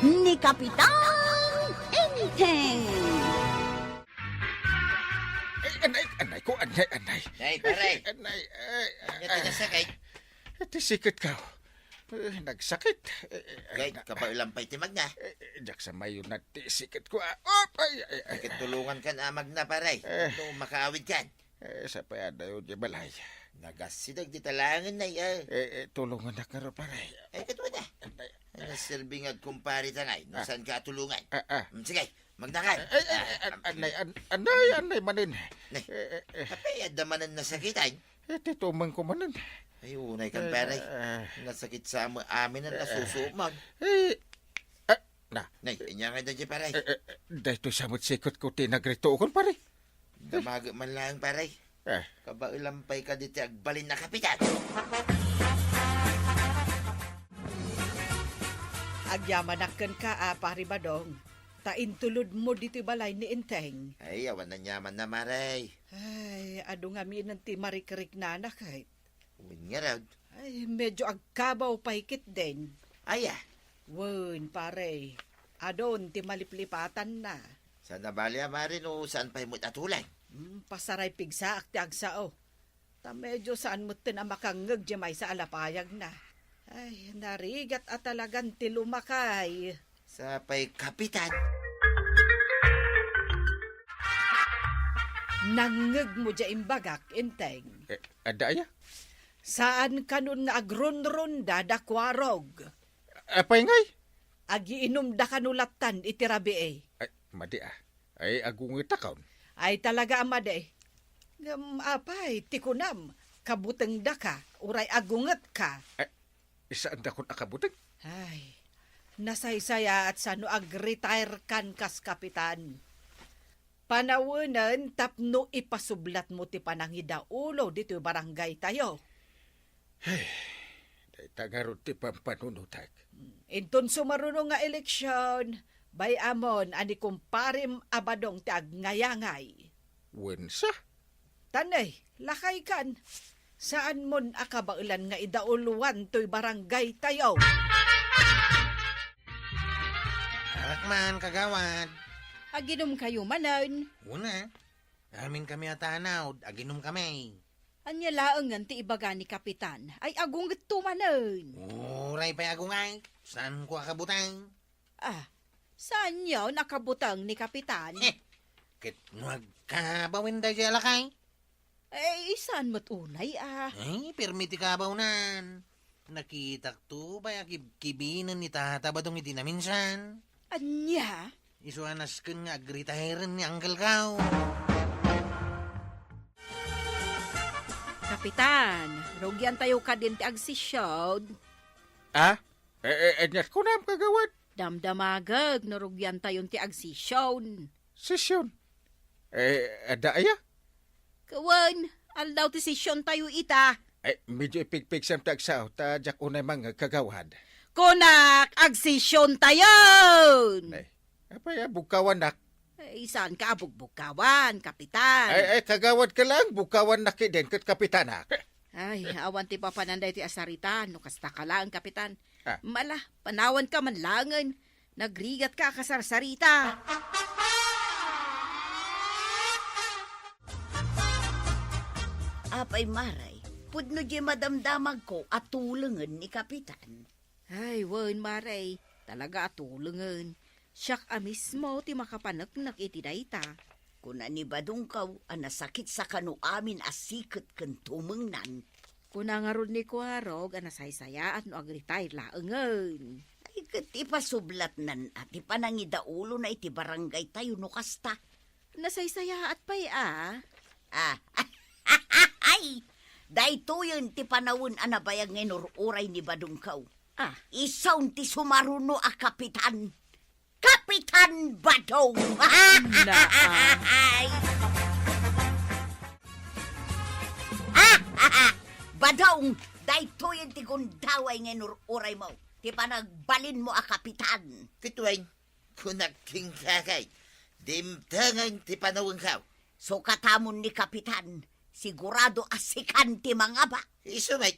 ni Kapitan Enteng. Anay ko, anay. Nay, paray. Anay, Ito na sakay. Tisikit ka. Nagsakit. Gay, kapailampay timag na. Jak sa mayo na tisikit ko. Ay. Katulungan ka na amag na, paray. Ito, makaawid ka. Sa payada yun, di balay. Nagasidag di talangan na Tulungan na ka rin, paray. Ay, katuwa na. Nasilbing ag kumpari tangay. No, saan ka tulungan? Sige, magdakan. Anay manin. Nay, kapay, adamanan na sakitan. Titumang ko manin. Ay, unay kang paray. Nasakit sa amin na nasusuman. Nay, inya nga dyan, paray. Dahito samot sikot ko tinagrito ko, paray. Damag man lang, paray. Kabailampay ka dito agbalin na kapitan. Agyamanakan ka, pari badong. Taintulod mo dito balay ni Enteng. Ay, awan na nyaman na, maray. Ay, ado nga minang ti marik-rik na anak kahit. Uwin nga raw. Ay, medyo agkabaw pahikit din. Ay, Wen, pare. Adon ti maliplipatan na. saan na bali, marin o saan pa imot atulan? Pasaray pigsa ak ti agsao. Ta medyo saan mo tinamakangag jemay sa alapayag na. Ay, narigat at talagang ti lumakay. Sa pa'y kapitan. Nangag mo dya imbagak, Enteng. Adaya? Saan kanun nga agron-ron dakwarog? Apay ngay? Agiinom da kanulatan itirabi eh. Ay, madi Ay, agung itakaw. Ay talaga amade. Apay, tikunam. Kabuteng da ka. Uray agungat ka. Isaan da kon akabuting? Ay, nasaysaya at sano ag-retire kan kas kapitan. Panawanan tapno ipasublat mo ti panangida ulo dito barangay tayo. Day tagarot ti pampanunutak. Inton sumaruno nga eleksyon, bay amon ani kumparim abadong ti agnayangay. Wensa? Tanay, lakay kan. Saan mon akabailan nga idauluan to'y barangay tayo? Arakman, kagawad. Aginom kayo manan. Una, amin kami atanaw, aginom kami. Anya laengan ti ibaga ni kapitan. Ay agung gito manan. Uray pa agungay, saan ko akabutang? Saan yun nakabutang ni kapitan? Kit nuag kabawin da siya lakay. Saan mo't unay Ay, permiti kabawnan. Nakitak to, baya kibinan ni tata ba dong iti na minsan? Anya? Isuanas kan nga agritahiran ni Uncle Kao. Kapitan, rogyan tayo ka din ti agsisyon. Anyat ko na kagawad. Damdamagag, narugyan tayo ti agsisyon. Sesyon. Adaya? Kawan, aldaw ti sisyon tayo ita. Medyo ipigpig sa tagsaw, tadyak unay mga kagawad. Kunak, agsisyon tayo! Apay, bukawan nak. Saan ka abugbukawan, kapitan? Kagawad ka lang, bukawan nak din kat kapitanak. Ay, awan ti papananday ti asaritan, no kasta ka lang, kapitan. Ah. Mala, panawan ka man langan. Nagrigat ka kasarsarita. Apay maray, pudno di madamdamag ko at tulangan ni Kapitan. Ay, wan, maray. Talaga atulungan. Siyak mismo ti makapanaknak iti dayta. Kuna ni badong kaw, anasakit sa kanu amin asikat kan tumengnan. Kuna nga ron ni Kuarog, anasaysaya at no agritay laengan. Ay kat ipasublat nan at ipanangidaulo na iti barangay tayo no kasta. Nasaysaya at pay Ay, dayto yun ti panawon anabayag ngay uray ni badong kaw. Isaw ti sumaruno a kapitan. Kapitan Badong! Badong, dayto yun ti gundaway ngay uray mo. Ti panagbalin mo a kapitan. Kituwing, kunaking kakay. Dimtangan ti panawang kao. So katamon ni kapitan, sigurado asikan ti mga ba. Isumay.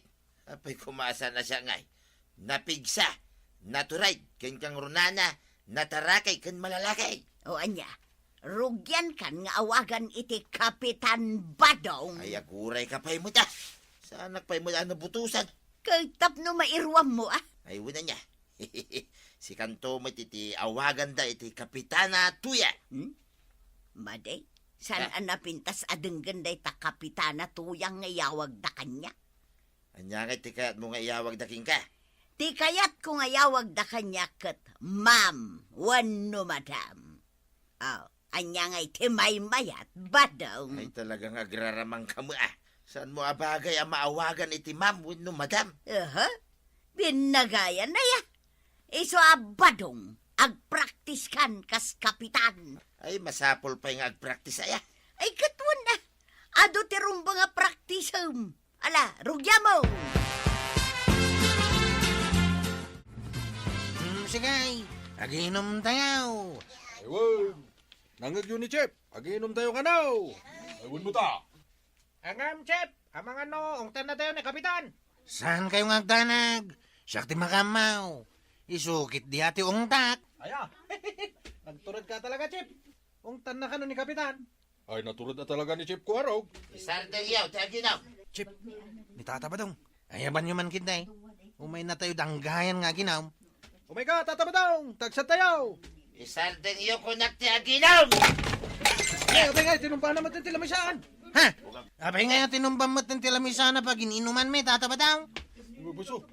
Apay kumasa na siya ngay. Napigsa. Naturay, ken kang runana, natarakay ken malalakay. O anya, rugyan kan nga awagan iti Kapitan Badong. Ay aguray ka pa'y mo da. Saan pa'y mo da nabutusan? Kay tapno mairwam mo Ay wala niya. Si kanto mo iti awagan da iti Kapitana Tuya. Maday, saan napintas adeng ganday ta Kapitana Tuyang nga yawag da kanya? Anya nga iti kayat mo nga iyawag da king ka. Ti kayat ko nga yawag da kanya ket ma'am, wano madam. Anya nga iti maymayat, Badong. Ay talagang agraramang ka mo Saan mo abagay ang maawagan iti ma'am no madam? Binagayan na ya. Iso Badong, agpraktis kan kas kapitan. Ay masapol pa yung agpraktis aya. Ay katwan na. Ado ti rumba nga praktisam. Ala, rugya mo. Sige, aginom tayo. Aywan. Nangag yun ni Chep. Agiinom tayo ka now. Aywan mo ta. Angam, Chep. Amang ano, ungtan na tayo ni Kapitan. Saan kayo ngagdanag? Siyak ti makamaw. Isukit di ati ungtak. Aya, nagturad ka talaga, Chip. Ungtan na ka nun ni Kapitan. Ay, naturod na talaga ni Chep ko araw. Isardang yaw, taginaw. Chip, ni Tata Badong. Ayaban nyo man kinday. Umay na tayo danggayan nga ginaw. Oh my God, tatabadong, tagsat tayo. Isardang yaw ko nagtaginaw. Ay, tinumpa naman din tilamisaan. Ha? Abay nga yung tinumbang mo tilamisana pag ininuman may Tata Badong. Buso,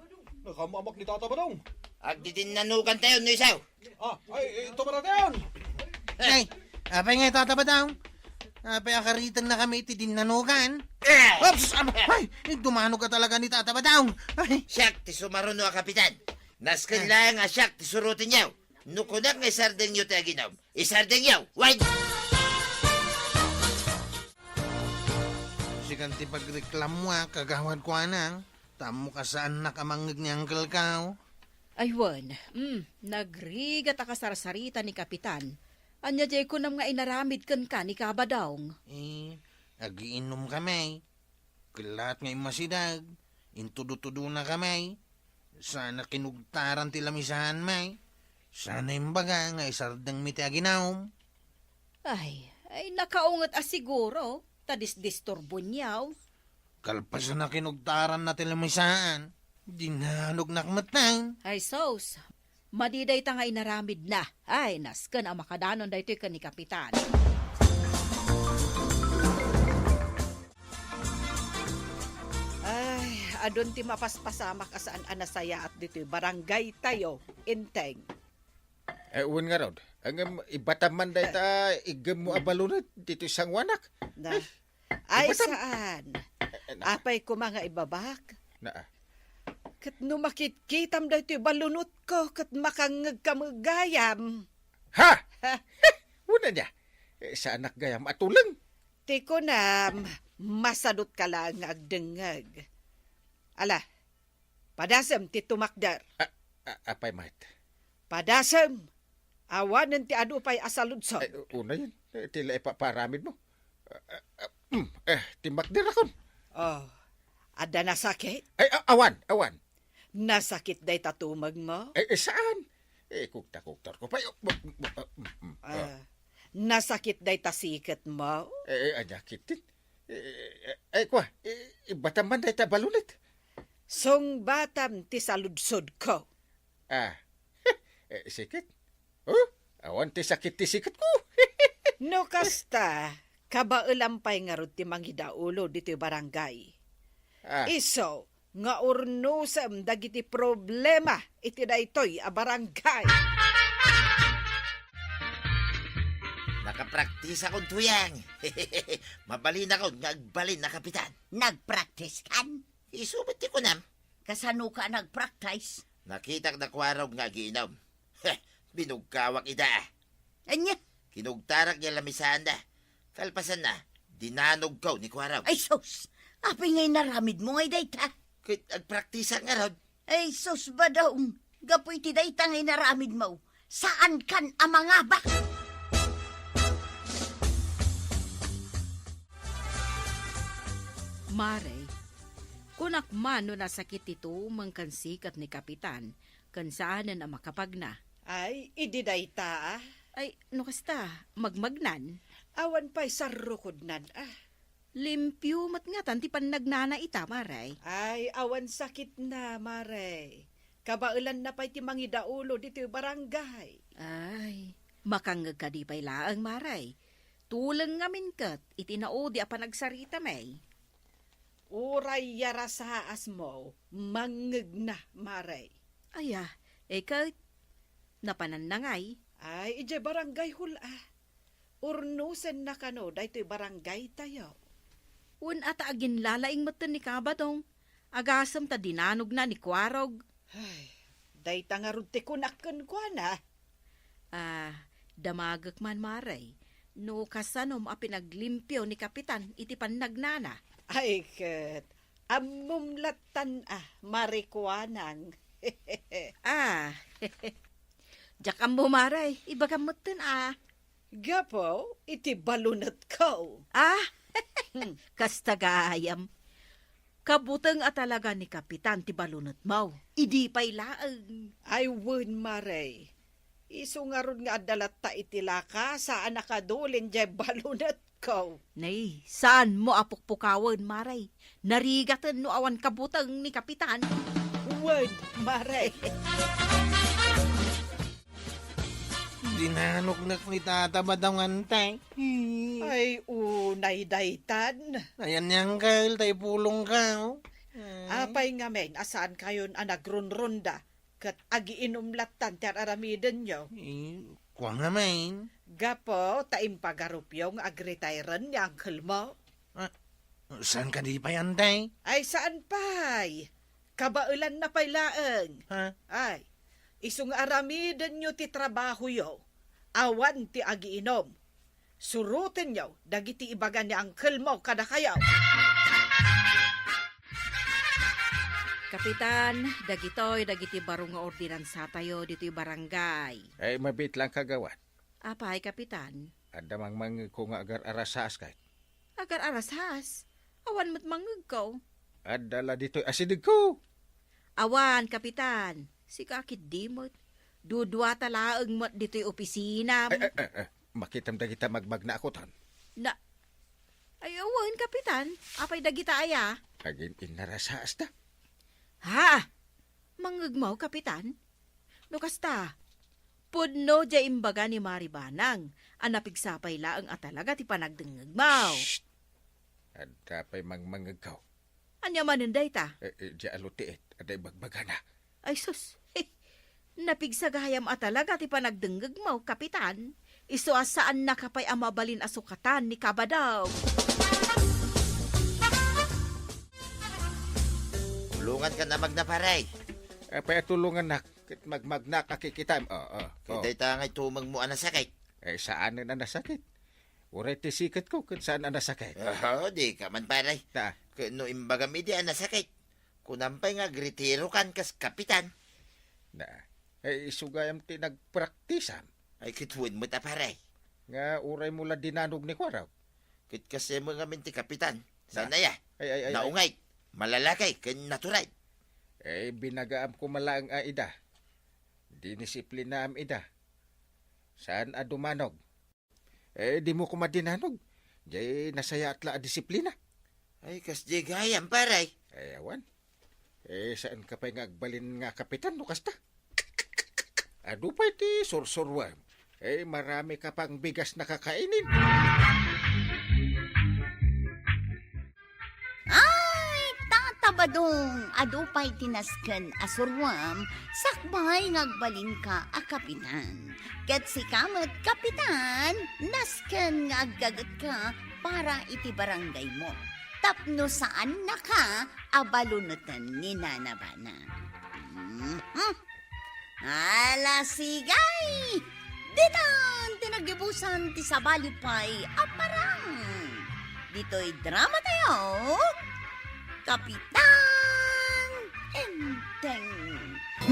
nakamamak ni Tata Badong. Agdidin nanukan tayo no isaw. Ay, ito para tayo. Ay, abay nga Tata Badong. Abay akaritan na kami iti dinanugan. Ah! Oops! Ay, dumano ka talaga ni Tata Badong. Ay, Siyak ti sumaruno a kapitan. Nasken lang nga siyak ti surutin yaw. Nukunak nga isardang yaw taginaw. Isardang yaw, wide. sikanti pagreklamo kagawad ko anang. Tamo ka sa anak amangag ni Uncle Kao. Aywan, nagrigat akasarsarita ni Kapitan. Anya jay ko nam nga inaramid kan ka ni Kabadong. Agiinom kami. Kilat nga imasidag. Intudo-tudo na kami. Sana kinugtaran ti lamisahan may. Sana imbaga nga isardang miti aginaom. Ay nakaungat asiguro. Tadis-disturbo niyaw. Kalpasan na kinugtaran na ti lamisahan. Dinanog nakmatang. Ay sos, madiday ta nga inaramid na. Ay nasken ang makadanon daytoy ken ni Kapitan. Ay, adon ti mapaspasamak asaan anasaya at dito'y barangay tayo, inteng. Ewan nga Rod. Ang ibataman day ta igam mo abalunat dito isang wanak. Na, ay ibatam. saan? Apay ko mga ibabak. Na, Kat no makitkitam dayto'y balunot ko, kat makangag kamagayam. ha! Una niya. Sa anak gayam atulang. Ti ko na, masadot ka lang agdengag. Ala, padasam ti tumakdar. Apay mat. Padasam, awanan ti adu pa'y asaludsod. Una yun. Tila ipaparamid mo. Timakdir akon. Oh, ada nasakit? Ay, awan. Nasakit day tatumag mo? Saan? Kukta-kuktar ko pa. Nasakit day tasikat mo? Anyakit din. Kwa, ibataman day ta balunit. Song batam ti saludsod ko. Sikit. Awan ti sakit ti sikit ko. No kasta, kabaulampay nga rod ti mangidaulo dito barangay. Iso, nga urnusam dagiti problema iti daytoy a barangay. Nakapraktis akong tuyang. Mabalin ako nga agbalin na kapitan. Nagpraktis kan? Isubit ti ko nam. Kasano ka nagpraktis? Nakitak na kwarog nga giinom. Binugkawak ida. Anya? Kinugtarak niya lamisahan na. Kalpasan na, dinanog kaw ni kwarog. Ay sus, apay ngay naramid mo ngay dayta. Kit agpraktisan nga rod. Ay sus ba daw, gapoy ti dayta ngay naramid mo. Saan kan amangabak? Mare, kunak man no nasakit ito mangkansikat ni Kapitan, kan saan na makapagna. Ay, ididay ta ah. Ay, no kasta, magmagnan. Awan pa'y sarukod nan ah. Limpyo mat nga tanti pan nagnana ita, maray. Ay, awan sakit na, Mare. Kabailan na pa'y timangi daulo dito yung barangay. Ay, makangag ka di pa'y laang, maray. Tulang ngamin kat, itinao di apa nagsarita may. Uray yara sa haas mo, mangeg na, Mare. Aya, ikaw, napananangay. Ay, ije barangay hula. Urnusen na kano, dahito barangay tayo. Un ata agin lalaing matan ni kabadong. Agasam ta dinanog na ni Kwarog. Ay, dahita nga runti kunakan ko na. Damagak man maray. No kasanom a pinaglimpyo ni Kapitan iti pannagnana. Ay, kat, amumlatan marikuanang. Jakam mo maray, ibaga matan Gapo, iti balunat ko. Kastagayam. Kabutang at talaga ni Kapitan ti balunot mau. Idi pa'y laang. Ay, wun, Mare. Isungarod nga adalat ta itilaka saan nakadulin jay balunat ko. Nay, saan mo apukpukawan, Maray? Narigatan no awan kabutang ni Kapitan. Wun, Mare. Dinanok ni Tata Badang tay. Ay, unay daytan. Ayan yang kail, tay pulong ka. Oh. Apay nga men, asaan kayon nagrunrunda. Kat agiinumlatan ti aramiden nyo. Kuwang naman. Gapo, taim pagarupyong agretairan ni uncle mo. Saan ka di pa yan, tay? Ay, saan pay? Kabailan na pay laeng. Ha? Ay, isung aramiden nyo ti trabaho yo. Awan ti agiinom. Surutin nyo, dagiti ibaga ni uncle mo kada kayaw. Kapitan, dagiti barong nga ordinansa tayo dito'y barangay. Ay, mabit lang kagawan. Apay, Kapitan? Adamang mangig ko nga agar arasas kay. Agar arasas. Awan mo't mangag ko. Adala dito'y asidig ko. Awan, Kapitan. Si kakit dimot. Dudwa talaang mo't dito'y opisina mo. Makitam da kita magmagna ako tan. Ay, awan, Kapitan. Apay dagita aya. Agin inarasas da. Ha? Mangagmaw, Kapitan? Nukasta, pudno dya imbaga ni Maribanang, anapigsapay laang atalaga ti panagdengagmaw. Shh! At kapay mangmangagaw. Anya maninday ta? Diya alutiit, aday bagbaga na. Ay sus, napigsagayam atalaga ti panagdengagmaw, Kapitan. Iso asaan na kapay amabalin asukatan ni Kabadaw. Tulungan ka na magnaparay. Paya tulungan na, magmagna kakikitam. Kita'y tangay tumang mo anasakit. Saan na nasakit? Uray ti sikat ko, kung saan na nasakit. Di ka man paray. Ta, No imbagam idi anasakit. Kunampay nga gritiro kan kas kapitan. Isugayam ti nagpraktisan. Ay kitwin mo ta paray. Nga uray mula dinanog ni Kwaraw. Kit kasi mo nga ti kapitan. Sana ya. Ay. Naungay. Malalakay ken natural. Binagaam ko malaang ida. Dinisiplina am ida. Saan dumanog? Di mo ko madinanog. Jay nasaya atla a disiplina. Ay kas di gayam paray. Awan. Saan ka pa nga agbalin nga kapitan no kasta? Adu pa iti sursurwam. Marami ka pang bigas na kakainin. Badong adupay tinasken asurwam sakbay ngagbalin ka a kapitan. Ket si kamet kapitan nasken nga aggagat ka para iti barangay mo. Tapno saan na ka abalunutan ni Nanabana. Ala sigay! Ditan tinagibusan ti sabalipay aparang. Dito'y drama tayo. Kapitan Enteng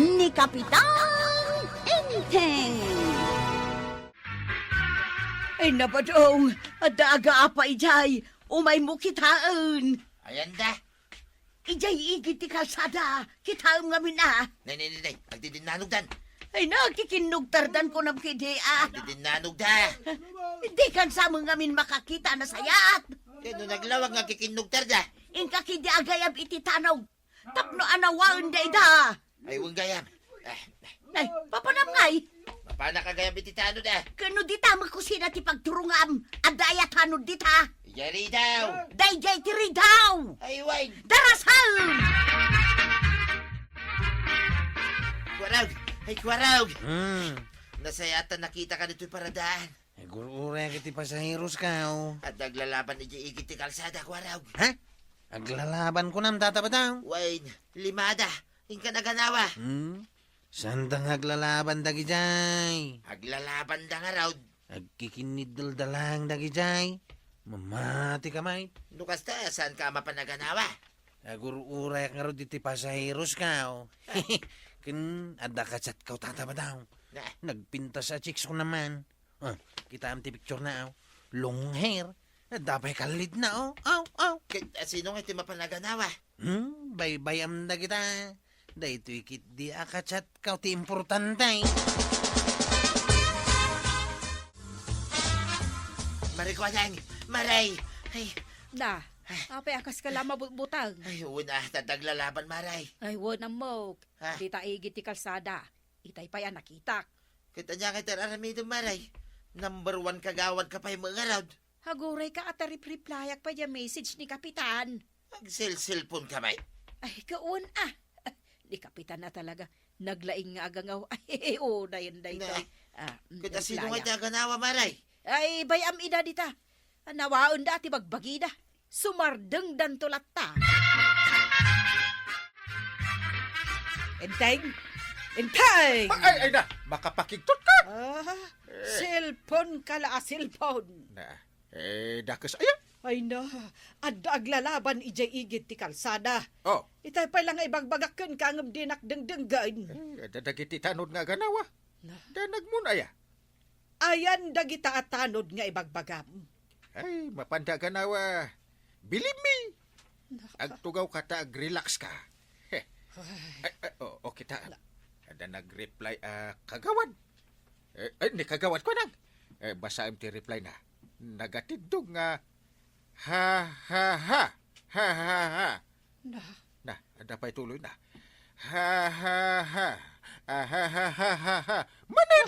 ni Kapitan Enteng. Ay nabadong, adaga apa ijay, umay mo kitaan. Ayan da. ijay igit ti kalsada. Kita ngamin Nay. Agdidinanugdan. Ay nakikinugtardan ko ng kidi Agdidinanugda. Hindi kan sa mga ngamin makakita na sayat. Kaya no naglawag nga kikinugtar da. Inka kidi agayam iti tanaw. Tapno anawaon da ida. Ay, huwag gayam. Ay, papanam ngay. Paano ka gayam ititano da? Kano dita magkusina ti pagturungam. Adayat hanod dita. Yari daw. Dayjay tiri daw. Ay, wait. Darasal. Kwarag. Ay, kwarag. Hmm. Nasayatan nakita ka nito'y paradaan. Ay, gulura kiti pasahiros ka, oh. At naglalaban ni igit ti kalsada, kwarag. Ha? Aglalaban ko nam tatabataw. Wayne, limada. Inka naganawa. Sandang aglalaban dagijay. Aglalaban da nga raw. Agkikinidol dalang dagijay. Mamati kamay. Nukas ta, saan ka mapanaganawa? Agurura nga ro diti pasahiros ka, oh. Kin ada kachat kau tatabataw. Na, Nagpinta sa chicks ko naman. Kita am ti picture na, oh. Long hair. Dabay kalid na, oh. Aw. sino nga iti mapanaganawa? Bayam na kita. Dahito ikit di akachat kau ti importante. Marikwanang, maray. Ay, Na, apay akas ka lama butang. ay, una, tadaglalaban, maray. Ay, wala mo. Ha? Dita igit ti kalsada. Itay pa yan nakita. Kita niya kay tararamido, maray. Number 1 kagawad ka pa yung mga raw. Haguray ka at replayak pa yung message ni Kapitan. Mag-cellphone ka, may. Ay, kaun Ni Kapitan na talaga. Naglaing nga agangaw. Ay, na yun na ito. Kita sino nga naganawa, maray. Ay, bayam ida dita. Nawaon dati bagbagida. Sumardeng dan tulatta. Enteng! Enteng! Ay na, makapakigtot ka. Cellphone kala cellphone. Na, dakas ayan. Ay na, adda aglalaban ijay igit ti kalsada. Oh, Itay pa lang ibagbagakan ka ng dinak dengdenggan. dadagiti tanod nga ganawa. Danag mo na ya. Ayan dagita at tanod nga ibagbagam. Ay, mapanda ganawa. Believe me. Agtugaw ka ta, relax ka. O kita. Ada nag-reply, kagawad. Ni kagawad ko nang. Basa ti reply na. Nagatidog nga, ha. Na, ada pa'y tuloy na. Ha. Manan!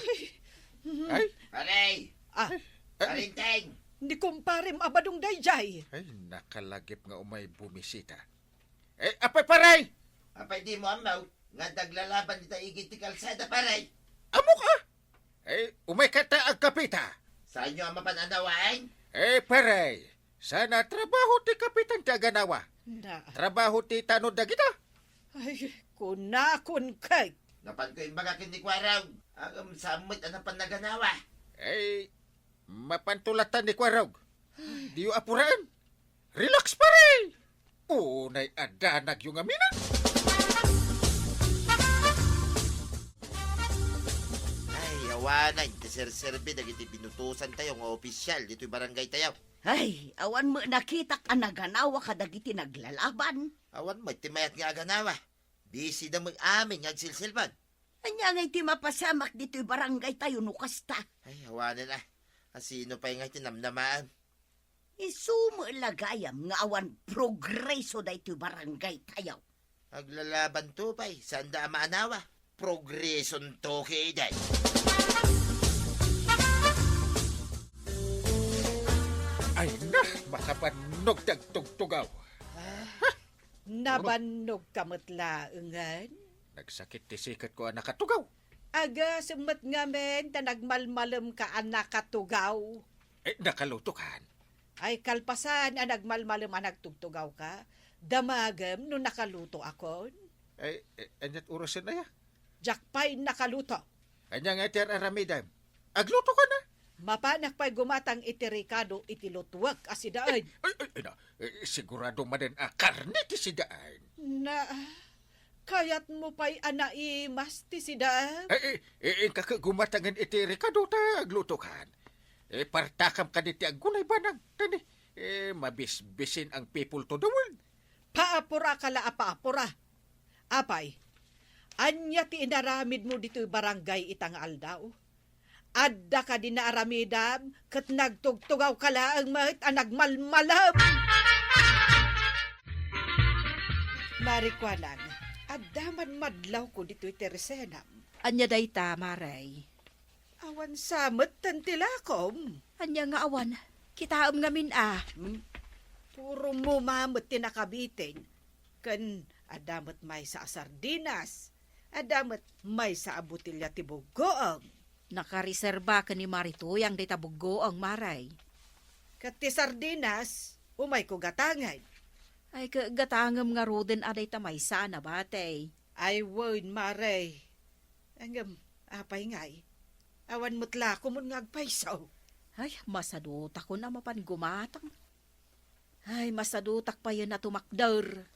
Ay, Maray! Ah, Palinteng! Ni kumparim abadong dayjay. ay, nakalagip nga umay bumisita. Apay paray! Apay di mo amaw. Nga daglalaban dita igit ti kalsada, paray. Amo ka! Umay kata ang kapita. Saan nyo ang mapananawain? Paray, sana trabaho ti kapitan ti aganawa. Na, Trabaho ti tanod na kita. ay, kunakon kay. Napan ko yung mga kinikwaraw. Ang samit ang panaganawa. Mapantulatan ni Kwarog. Diyo apuraan. Relax paray! Unay adanag yung aminan. Ay, awanay. Sir-serbi, nagiti binutusan tayo ng opisyal. Dito'y barangay tayo. Ay, awan mo nakita ka naganawa kadagiti naglalaban. Awan mo, timayat nga aganawa. Busy na mag-amin nga agsilsilban. Anya nga iti mapasamak dito'y barangay tayo nukasta. Ay, awanan na. Asino pa yung tinamnamaan? Isumo lagayam nga awan progreso dito'y barangay tayo. Aglalaban to pa'y. Saan da maanawa? Progreson to kiday. Ay na, makapanog tagtugtugaw. Nabanog kamatla engan. Nagsakit ti sikat ko anak katugaw. Aga sumat nga men ta nagmalmalem ka anak katugaw. Nakalutukan. Ay kalpasan ang nagmalmalem anak tugtugaw ka. Damagem no nakaluto akon. Anyat urasan na ya. Jakpay nakaluto. Anya nga iti aramidam. Agluto ka na. Mapanak pa'y gumatang iti Ricardo iti lutwag asidaan. Sigurado maden karne ti sidaan. Na, kayat mo pa'y anaimas ti sidaan. Kakagumatangan iti Ricardo ta aglutukan. Partakam ka diti agulay banang. Tani, mabisbisin ang people to the world. paapura kala paapura. Apay, anya ti inaramid mo dito'y barangay itang aldaw. Adda ka din na aramidam, kat nagtugtugaw kala ang mahit nagmalmalam. Marikwanan, adda man madlaw ko dito'y tersenam. Anya dayta, Maray. Awan samot tantilakom. Anya nga awan. Kitaam ngamin Puro mo mamot tinakabitin. Kan adamot may sa sardinas. Adamot may sa abutilya tibugoong. Nakareserba ka ni Marituyang dayta bugo ang Maray. Kat ti sardinas, umay ko gatangan. Ay kagatangam nga roden aday tamay sana batay. Ay won maray. Angam, apay ngay. Awan mutla ko mun ngagpaysaw. Ay, masadutak ko na mapan gumatang. Ay, masadutak pa yun na tumakdar.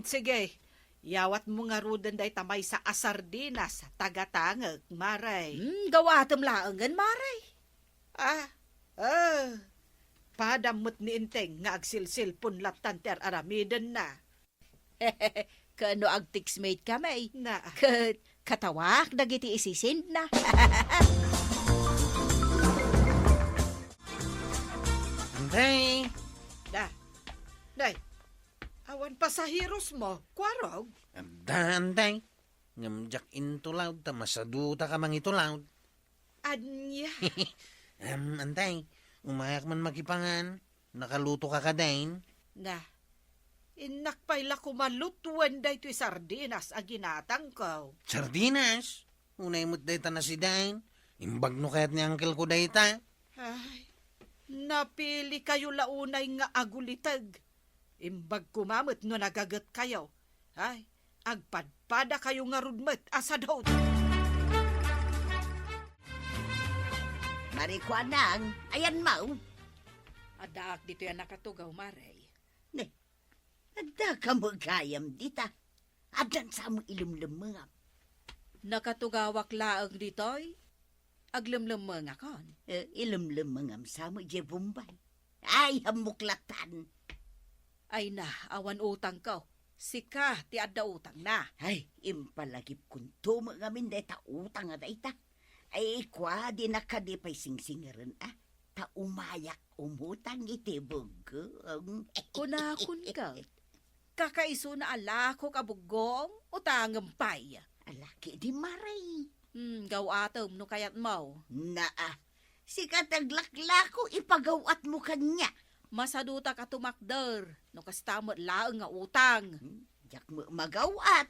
Sige, yawat mo nga rudan day tamay sa asardinas, tagatangag, maray. Gawatam laangan, Maray. Padamot ni Inteng nga agsilsil punlat tanter aramidan na. Kano ag tixmate kami. Na, Katawak, dagiti isisind na. Antay! day, awan pasahiros mo, kwarog. Antay! Ngamjak into loud, tamasaduta ka mang ito loud. Anya, Antay, umayak man magipangan, nakaluto ka kadain. na, inakpay la kumalutuan day to'y sardinas a ginatang ko. Sardinas! Unay mo't dayta na si Dain. Imbag no kayat ni uncle ko dayta. Ay, napili kayo launay nga agulitag. Imbag kumamot no nagagat kayo. Ay, agpadpada kayo nga rudmet asa daw. Marikwanang, ayan mau. Adaak dito yan nakatugaw, Maray. Adda ka mo gayam dita. Adan sa mo ilumlumangam. Nakatugawak laang ditoy. Aglamlam mga kon. Ilumlumangam sa mo je Bombay. Ay, hamuklatan. Ay na, awan utang ko. Sika, ti adda utang na. Ay, impalagip kung tumo ngamin deta utang nga dayta. Ay, kwa di nakadipay singsingaran Ta umayak umutang iti bugong. Kunakun ka. Kakaiso na alako kabugong utangam pay. Alaki di maray. Gawatom no kayat mo. Si kataglaklako ipagawat mo kanya. Masaduta ka tumakder. No kastamot laang nga utang. Jak mo magawat.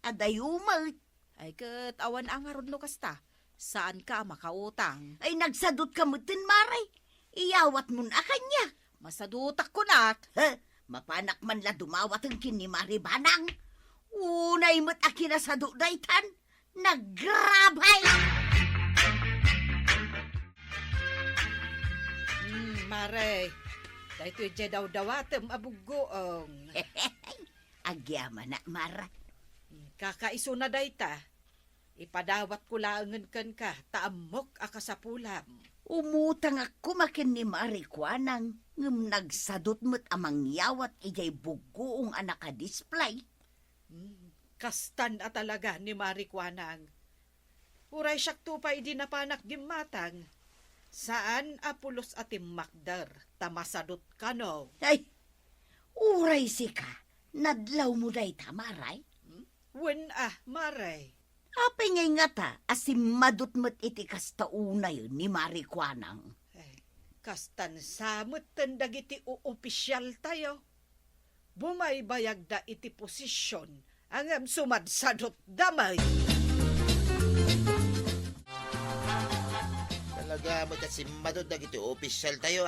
Adayumot. Ay kat awan ang aron no kasta. Saan ka makautang? Ay nagsadot ka mo tin maray. Iyawat mo na kanya. Masadutak ko nak. Mapanak man la dumawat ang kinimaribanang. Unay mo't akinasado daytan. Nagrabay! Mare, dahito yung daw dawatem abugoong. Agyaman na, Mara. Kakaiso na dayta. Ipadawat ko laangan kan ka, taamok akasapulam. Umutang ako makin ni Marikwanang ngam nagsadot mo't amang yawat ijay bugoong anak ka-display. Kastan at talaga ni Marikwanang. Uray siyak tupay di napanak gimatang. Saan apulos atim makdar, tamasadot ka no? Ay, uray si ka. Nadlaw mo day tamaray. Wen maray. Apay ngay nga ta, asim madut mo't iti kastaunay ni Marikwanang. Kastan samot tendag iti uopisyal tayo. Bumaybayag da iti posisyon ang sumadsadot damay. Talaga mo si madod na gito, opisyal tayo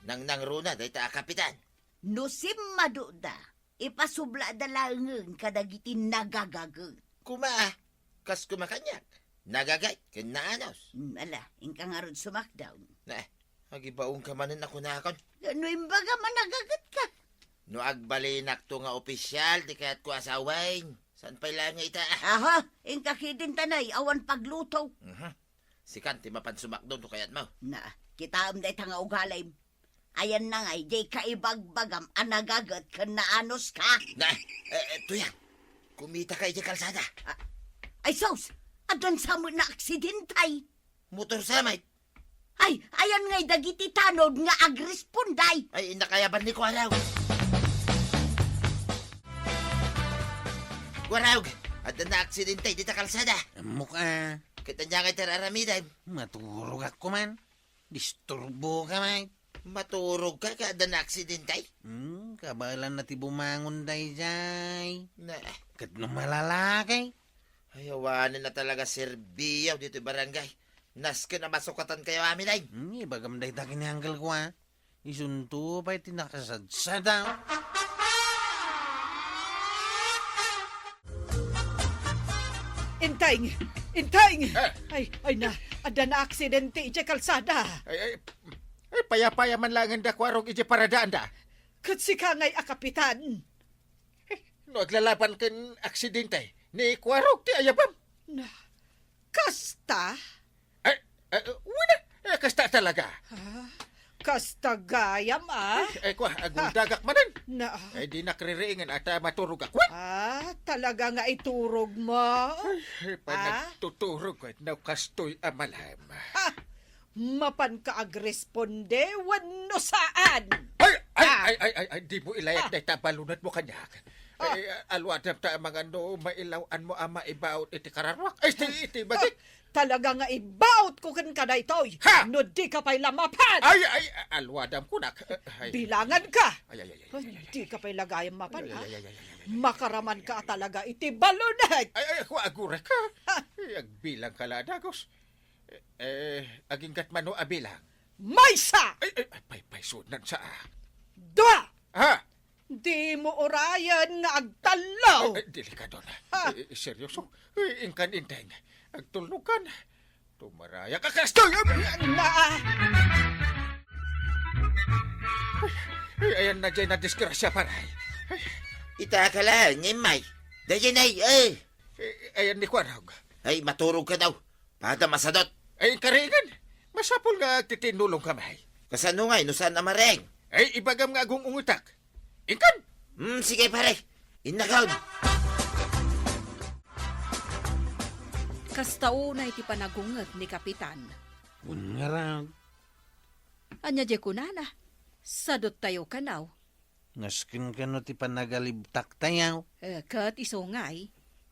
Nang runa, dahita kapitan. No simmado da, ipasubla da langang kadagiti nagagagot. Kas kumakanyak. Nagagay, kinaanos. Ala, ingka nga ron sumakdown. Magibaong ka manin ako na akon. Ano imbaga managagat ka? No agbalinak to nga opisyal, di kaya't ko asawain. San pa ilang ita Aha, ingka kidin tanay, awan pagluto. Si Kanti mapansumak doon to kaya't mo. Na, kita am day tanga ugalay. Ayan na ngay, di kaibagbagam anagagat ka na anos ka. Na, tuyang, kumita ka iti kalsada. Ay, sos, adon sa mo na aksidentay. Motor samay. Ay, ayan ngay dagiti tanod nga agresponday. Ay, nakayaban ni Kuwaraw. Kuwaraw, at na aksidente dito kalsada. Mukha, Kita niya kay teraramidan. maturog ako man. Disturbo ka, may. Maturog ka kada na aksidente. Kabalan na ti bumangon day, jay. Na, Kat no malalaki. ayawanin na talaga Serbiyaw dito barangay. Nasken na masukatan kayo amin ay. Ibagam day takin ni Uncle ko, ha. Isunto pa iti nakasadsada. Intay! Intay! Ah. Ay na, ada na aksidente iti kalsada. Ay, paya-paya man lang ang dakwarog iti paradaan da. Kat si ka ngay akapitan. No, aglalaban ken aksidente. Ni kwarog ti ayabam. Na, kasta? Ay, wala. Kasta talaga. Kasta gayam, Ay, kwa, agul dagak manan. Na, Ay, di nakririingan at maturog ako. talaga nga iturog mo. Ay, panagtuturog ko at naukastoy amalam. Mapan ka agresponde, wano saan? Ay, di mo ilayat na itabalunat mo kanyak. Ay, alwadam ta mga no, mailawan mo ama ibaot iti kararwak. Ay, iti bagik. Talaga nga ibaut ko kan ka na itoy. Ha! No di ka pa'y lamapan. Ay, alwadam kunak. Ay, Bilangan ka. ay. Di ka pa'y lagayang mapan, ha? Ay. Makaraman ka talaga iti balunat. Ay, ako agure ka. Ay, agbilang kaladagos. Aging gatmano abilang. Maysa! Ay, paysunan sa Dua! Ha? Di mo orayan nga agtalaw. Delikado na. Ha? Seryoso. Ingkan inteng. Agtulukan. Tumaraya ka kastoy. Na, Ayan na dyan na disgrasya paray. Ita ka lang, ngimay. Dayan ay, Ayan ni Kwarog. Ay, maturog ka daw. Pada masadot. Ay, karingan. Masapol nga titinulong kamay. Kasano nga, inusan na mareng. Ay, ibagam nga agong ungutak. Ingkan. Sige pare. Innagaw. Kastauna iti panagunget ni Kapitan. Ungarag. Anya di kunana. Sadot tayo kanaw. Ngaskin ka no ti panagalibtak tayaw. Kat iso ngay.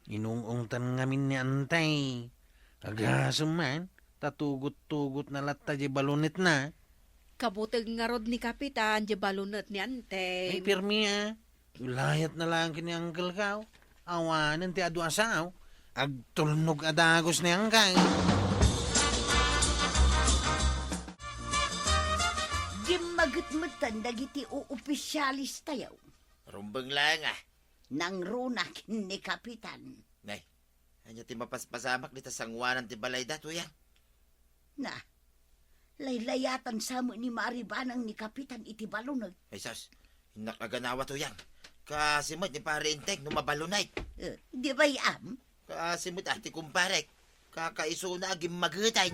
Inungungtan ngamin ni Antay. Agasum man. Tatugot-tugot na latta di balunit na. Kabutag nga rod ni Kapitan, di balunot ni Ante. Ay, pirmi Ulayat na lang kini Uncle Kaw. Awanan ti adu asaw. Agtulnog adagos ni Angkay. Di magatmatan dagiti opisyalis tayo. Rumbang lang Nang runak ni Kapitan. Nay, anya ti mapaspasamak dita sangwanan ti balay da, tuyang. Na, laylayatan sa mo ni Maribanang ni Kapitan iti balunag. Ay, sus, nakaganawa tuyang. Kasimot ni pare Inteng numabalunay. Di ba yam? Kasimot ati kumparek. Kakaiso na aging magutay.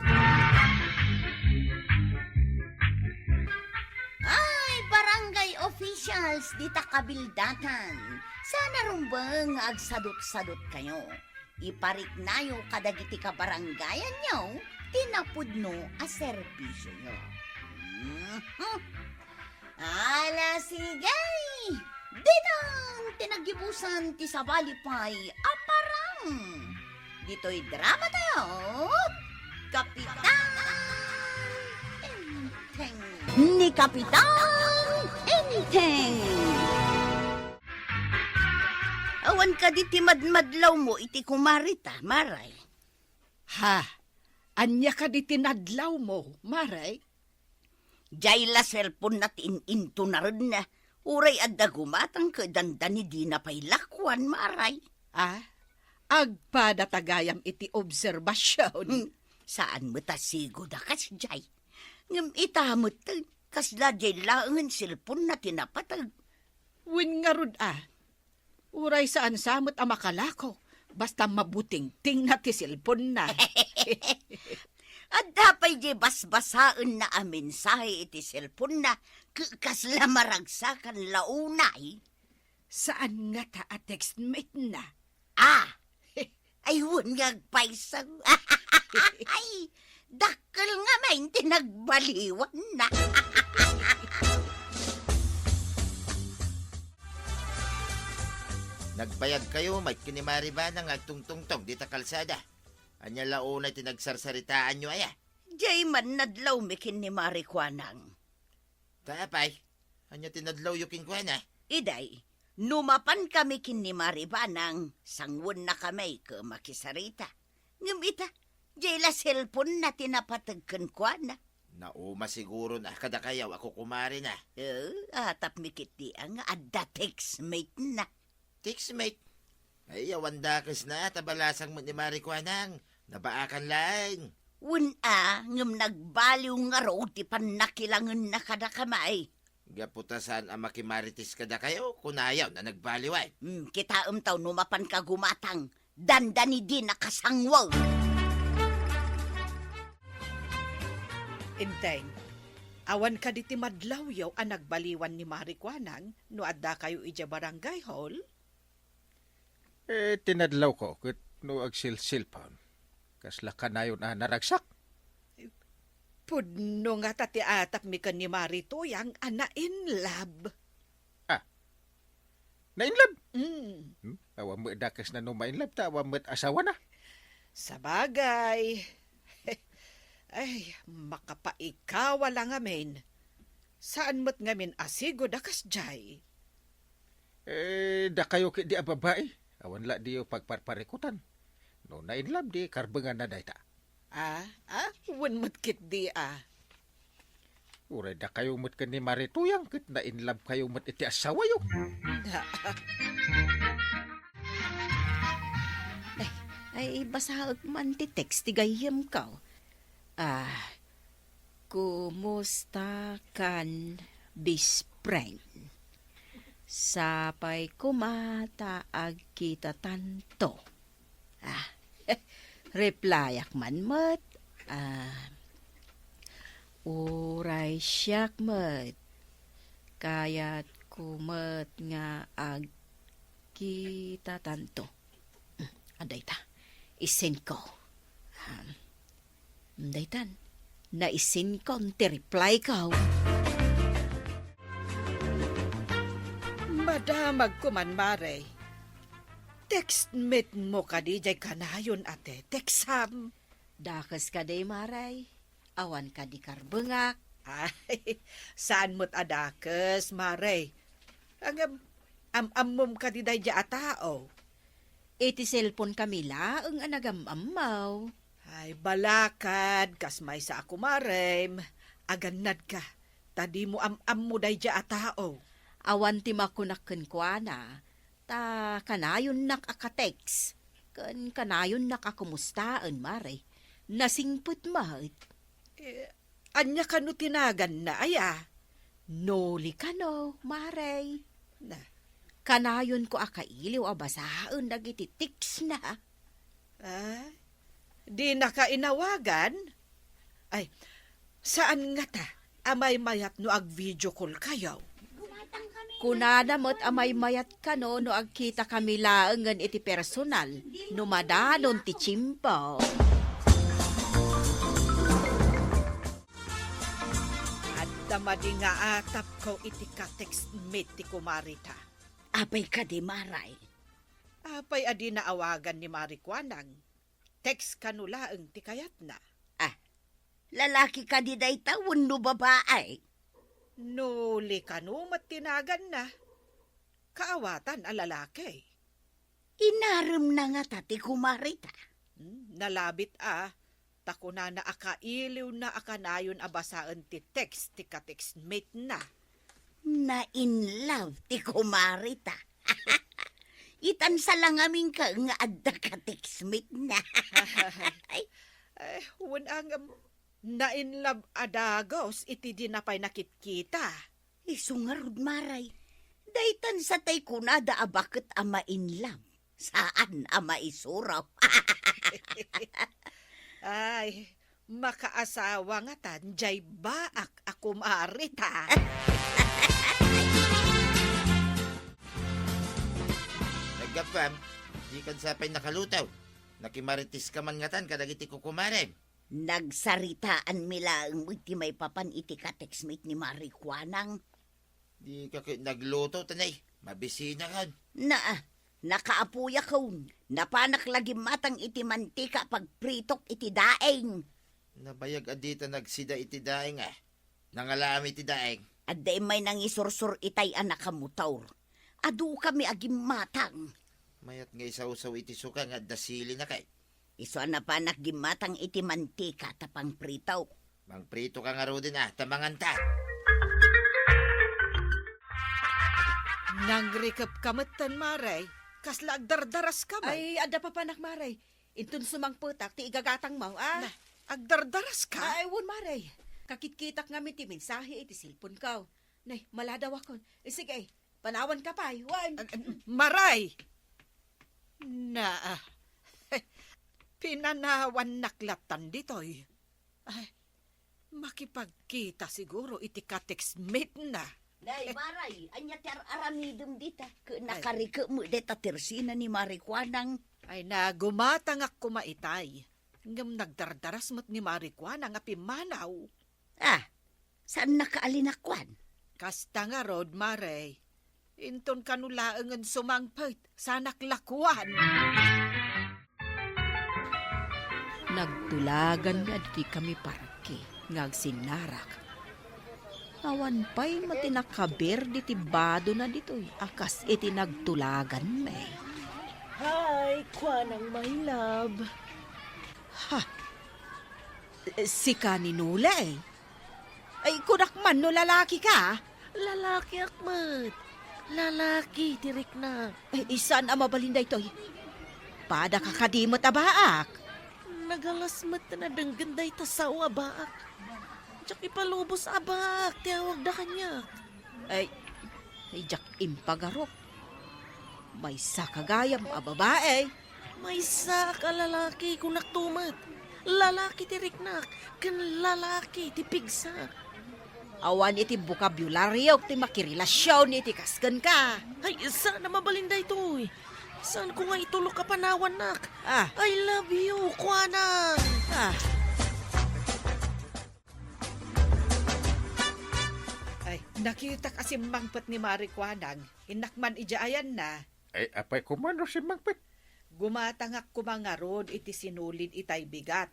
Ay, barangay officials dita kabildatan. Sana rumbang agsadot-sadot kayo. Iparik nayo kadagiti ka barangayan nyo, tinapod no a serbisyo nyo. Ala sigay! Ditang tinagibusan ti sabalipay aparang. Dito'y drama tayo. Kapitan Enteng. Ni Kapitan Enteng. Awan ka di ti madmadlaw mo iti kumarita, Maray. ha, anya ka di tinadlaw mo, Maray? Jay la cellphone natin into na rin na. Uray adda gumatang ka dandani di na pa'y lakwan, Maray. Agpada tagayam iti obserbasyon. Saan mo tasigo da kas jay? Ngam itamot kasla jay laangan cellphone na tinapatag. Win nga rod Uray saan samot ang makalako. Basta mabuting ting na ti silpon na. At dapay di basbasaan na mensahe iti cellphone na kasla maragsakan launay. Saan nga ta a text mate na? Ayun nga agpaisang. Ay, dakkel nga may tinagbaliwan na. Nagbayag kayo, may kinimari ba ng agtungtungtong di ta kalsada? Anya launay tinagsarsaritaan nyo aya. Jay man nadlaw mikin ni Marikwanang. Tapay, anya tinadlaw yuking kwa na. Iday, numapan kami kin ni Maribanang, sangwon na kami ka makisarita. Ngumita, jay la cellphone na tinapatagkan kwa na. Nauma siguro na kada kayaw ako kumari na. Atap mikit di ang adda text mate na. Textmate. Ay, awandakas na, tabalasang mo ni Marikwanang. Nabaakan lang. Wuna, ngam nagbaliw nga ro, di pa nakilangan na kada kamay. Gaputasan ang makimaritis kada kayo, kunayaw na nagbaliway. Kita taw numapan ka gumatang, dandani di nakasangwaw. Inteng, awan ka di ti madlaw yaw ang nagbaliwan ni Marikwanang no adda kayo ija barangay hall? Tinadlaw ko kit no agsil-silpon. Kasla kanayon na naragsak. Pudno nga tati atap mi kan ni Marito yang ana in love. Nainlab. Mm. Awa mo dakas na no mainlab ta, awa mo asawa na. Sabagay. Ay, makapaikawa lang amin. Saan mo't ngamin asigo dakas jay? Da kayo di ababae. Awan la diyo pagparparikutan. No nainlab di karbengan na dayta. Wan mo't kit di Uray da kayo mo't ni Marituyang kit nainlab kayo mo't iti asawa yo. Ay, basahag man ti text ti gayem ka. Kumusta kan bispren? Sapay kumata ag kita tanto. Replyak man mat. Uray siyak mat. Kayat kumat nga ag kita tanto. Aday ta. Isin ko. Daytan, naisin ko ti reply ka. Madamag ko man, Mare. Textmate mo ka di jay kanayon ate. Texam. Dakas ka day maray. Awan ka di karbengak. Ay, saan mo't adakas, Mare? Ang amom ka di day ja atao. Iti cellphone kamila ang anagam-amaw. Ay, balakad, kasmay sa ako, Marem. Aganad ka. Tadi mo mo day ja atao. Awan ti makunakken kwa na. Ta kanayon nak akatext. Kanayon nak akumustaan, Mare. Nasingput mahit. Anya ka no tinagan na, aya? Noli ka no, Mare. Na, Kanayon ko akailiw abasaan dagiti text na. Di na ka inawagan? Ay, saan nga ta? Amay mayat no ag video call kayo. Kunanamot amay mayat ka no agkita kami laengan iti personal. Numadalon ti chimpo. At tamadi nga atap ko iti ka-text mate ti kumarita. Apay ka di maray. Apay adi na awagan ni Marikwanang. Text kanulaeng ti kayat na. Lalaki ka di day tawon no babae. Nuli kanumat tinagan na. Kaawatan a lalaki. Inaram na nga tati kumarita. Nalabit Tako na akailiw na akanayon abasaan ti text ti ka-text mate na. Na in love ti kumarita. Itansa lang aming ka nga adda ka textmate na. Wan ang na in love adagos iti di na pa'y nakitkita. Isungarod maray. Daytan sa tay kunada abakit ama in love. Saan ama isuraw? Ay, Makaasawa nga tan, jay baak ako maarita. Nagkapam, di kan sapay nakalutaw. Nakimaritis ka man nga tan, kadagiti kukumarem. Nagsaritaan mila ang iti may papan iti ka-textmate ni Marijuanang. Di ka nagluto tanay, mabisina kan. Nakaapuya kaun. Napanak lagi matang iti mantika pagpritok iti daeng. Nabayag adita nagsida iti daeng Nangalam iti daeng. Adday may nangisursur itay anak kamutaw. Adu kami agim matang. Mayat nga isaw-saw iti suka nga dasili na kay. Iso na panak gimatang iti mantika tapang pritaw. Mang prito ka nga ro din tamangan ta. Nagrikap kamatan, Maray. Kasla agdardaras ka ba? Ay, ada pa panak, Maray. Intun sumangputak, ti igagatang mo, ah. Agdardaras ka? Ay, won, Maray. Kakitkitak nga ti mensahe iti silpon ka. Nay, maladaw ako. Sige, panawan ka pa, wan. Maray! Pinanawan naklatan ditoy. Ay, makipagkita siguro iti ka-textmate na. Day, Maray, anya ti aramidum dita. Nakarike mo deta tersina ni Marijuanang. Ay na, gumatangak kumaitay. Ngam nagdardaras mo't ni Marijuana nga pimanaw. Saan nakaalinakwan? Kasta nga rod, Maray. Inton kanulaangan sumangpait sa naklakuan. Nagtulagan nga di kami parke, ngagsinarak. Awan pa'y matinakabir di tibado na dito'y akas iti nagtulagan may. Hi, Kwanang my love. Ha? Si Kaninula eh. Ay, kunak man no lalaki ka. Lalaki akmat. Lalaki, tirik na. Ay, isan ang mabalinday to'y. Pada kakadimot abaak. Nagalasmat na dangganday tasaw abak. Tsak ipalubos abak, tiyawag da kanya. Ay jak impagarok. May sakagayam a babae. May sa ka lalaki kung naktumat. Lalaki tiriknak, kan lalaki ti pigsa. Awan iti bukabularyo ti makirelasyon iti kasgan ka. Ay, sana mabalinday to eh. Saan ko nga itulog ka panawan, nak? I love you, Kwanang! Ay, nakita kasi mangpat ni Marijuanang. Inakman ijaayan na. Ay, apay kumano si Mangpit. Gumatangak kumangarod iti sinulid itay bigat.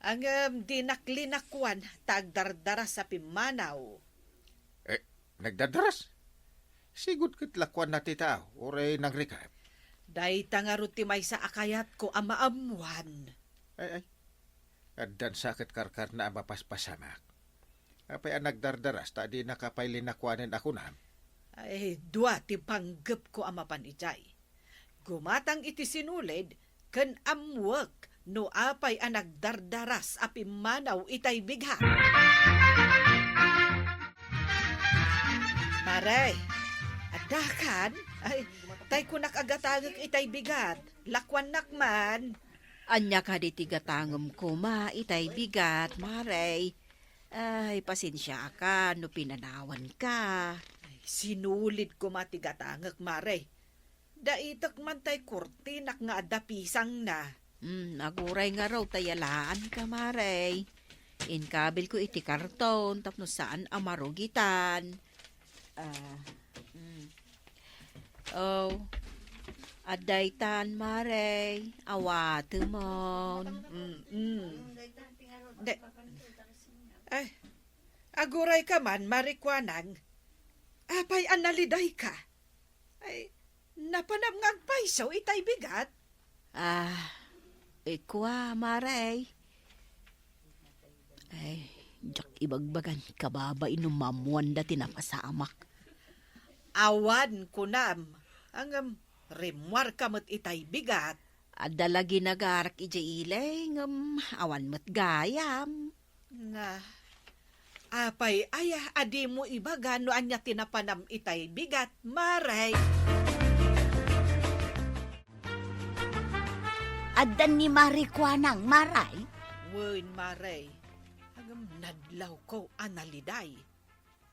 Ang dinaklinakwan tagdardara sa pimanaw. Nagdadaras. Sigud ket lakwan na ti tao, oray nang rikap. Day tangarot ti may sa akayat ko amaamuan. Ay. Addan sakit karkar na mapaspasamak. Apay ang nagdardaras, ta di nakapailin nakwanin ako na. Ay, dua ti panggap ko amapan ijay. Gumatang iti sinulid, kan amwag, no apay ang nagdardaras api manaw itay bigha. Maray, adakan, ay, tay kunak agatagak itay bigat, lakwan nakman. Anya ka di tigatangom ko ma itay bigat, Maray. Ay, pasensya ka, no pinanawan ka. Ay, sinulid ko matigatangak, Maray. Daitak man tay kurtinak nga adapisang na. Naguray nga raw tayalaan ka, Maray. Inkabil ko iti karton, tapno saan amarugitan. Adaytan, Maray. Awate mon. Ay, aguray ka man, Marijuanang. Apay analiday ka. Ay, napanamngag paiso itay bigat. Ikwa, Maray. Ay, jak ibagbagan kababa inumamuan da tinapasamak. Awan kunam. Ang rimwar kamot itay bigat. Adalagi nagarak ija ilay awan mat gayam. Na, apay ayah adi mo ibaga no anya tinapanam itay bigat, Maray. Addan ni Marijuanang, Maray. Wen, Mare. Hanggang nadlaw ko analiday.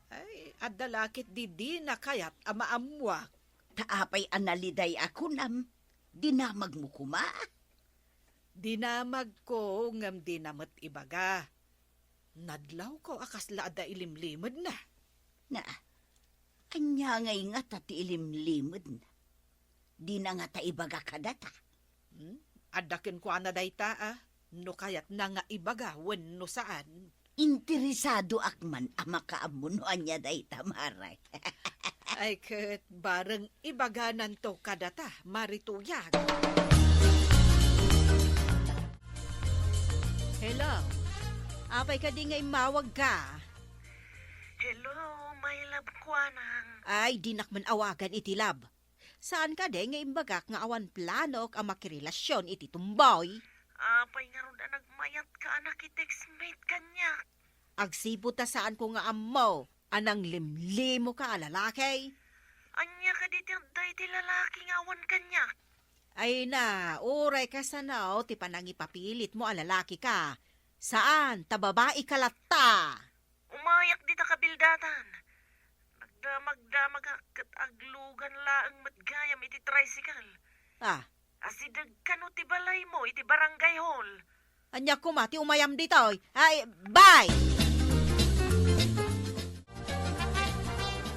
Ay, adalakit di na kayat amaamwak. Taapay analiday ako nam. Dinamag mo kuma. Dinamag ko ngam dinamat ibaga. Nadlaw ko akas laada ilimlimod na. Na, anya ngay nga tati ilimlimod na. Di na nga taibaga kadata. Adakin ko anaday ta no kayat na nga ibaga wen no saan. Interesado akman ama kaamunuan niya day tamaray. Ay ket bareng ibaganan to kadata marituyag. Hello. Apay ka di ngay mawag ka. Hello, my love kwanang. Ay, di nakman awagan iti lab. Saan ka de ngay imbagak nga awan planok ang makirelasyon iti tumboy? Apay nga ron nagmayat ka anak i-textmate kanya. Agsibo ta saan ko nga ammo. Anang limlimo ka lalaki. Anya ka dito ti lalaki nga awan kanya. Ay na, uray ka sana ti panang ipapilit mo lalaki ka. Saan? Tababae ka latta. Umayak di ta kabildatan. Nagdamag-damag kat aglugan laang matgayam iti tricycle. Ah, Asidag kano ti balay mo iti barangay hall. anya ko mati umayam dito. Ay, bye!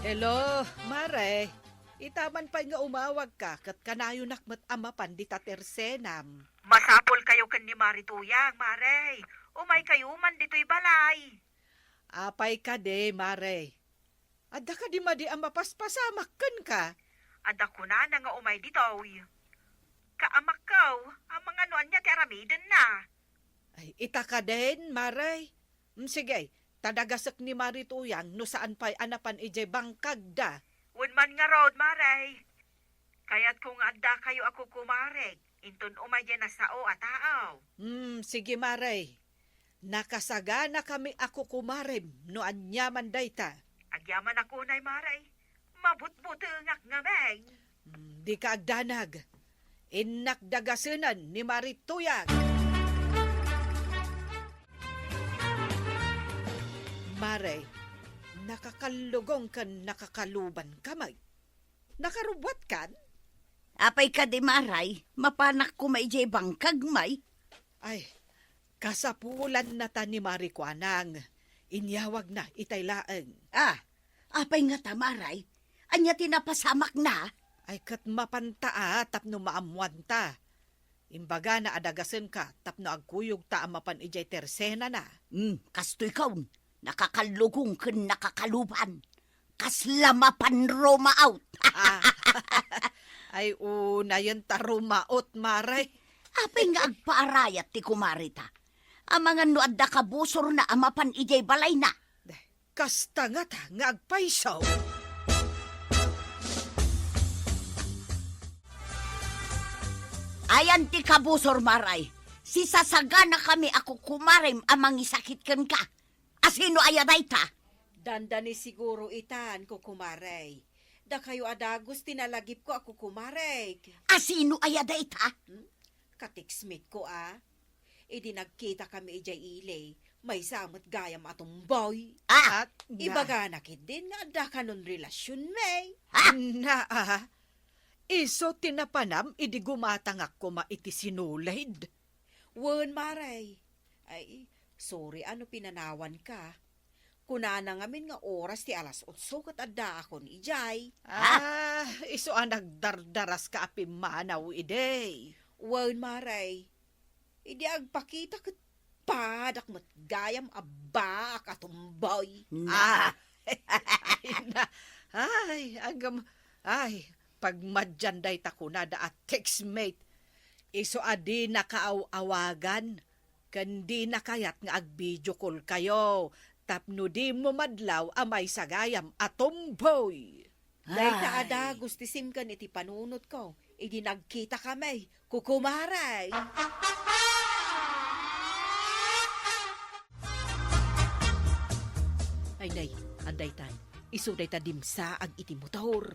Hello, Mare. Itaman pa nga umawag ka kat kanayo nakmat amapan di ta tersenam. Masapol kayo kan ni Marituyang, Maray. Umay kayo man dito'y balay. Apay ka de, Mare. Adda ka di madi ang mapaspasamak ka. Ada ko na nga umay dito'y. Kaamak kaw, ang mga nuan niya ti aramiden na. Ay, ita ka din, Mare. Sige, tadagasak ni Marituyang no saan pa'y anapan ije bangkag da. Unman nga road, Maray. Kaya't kung adda kayo ako kumareg, inton umay dyan na sao at taaw. Sige, Mare. Nakasagana kami ako kumarem no anyaman dayta. Agyaman ako na'y, Maray. Mabut-butungak nga beng. Di ka agdanag. Inakdagasunan ni Marituyang. Mare, nakakalugong kan nakakaluban kamay. Nakarubwat kan? Apay ka di maray, mapanak ko maijay bangkag may. Ay, kasapulan na ta ni Marikwanang. Inyawag na itaylaeng. Apay nga tamaray, anya tinapasamak na. Ay kat mapantaa tapno maamuan ta. Imbaga na adagasen ka tapno agkuyog ta amapan ijay tersena na. Kastoy kaun, nakakalugong ken nakakaluban. Kaslamapan Roma out. Ay una yun tarumaot, Maray. Apay nga agpaarayat ti kumarita. Ang mga nuadda kabusor na amapan ijay balay na. Kasta nga ta nga agpaisaw. Ayan ti kabusor maray. Sisasagana kami ako kumarim amang isakit ken ka. Asino ayaday ta? Dandani siguro itan ko kumaray. Da kayo adagos tinalagip ko ako kumaray. Asino ayaday ta? Katiksmit ko Idi nagkita kami ijay ilay. May samot gayam atong boy. At Ibaga nakit din nga da kanon relasyon may. na iso tinapanam idi gumatangak ko maiti sinulaid. Wen maray. Ay, sorry ano pinanawan ka. Kunana ngamin nga oras ti alas 8 kat adda ako ni ijay. Iso nagdardaras ka apimanaw ide. Wen maray. Idi agpakita kat padak mat gayam abak atong boy. Pag madyanday ta kunada at textmate. Iso adi nakaawagan. Kandi na kayat nga ag-video call kayo. Tapno di mo madlaw amay sagayam atomboy. Dahil ta ada gustisim kan iti panunot ko. Idi nagkita kami. Kukumaray. Ay nay, anday tan. Iso day ta dimsa ag iti motor.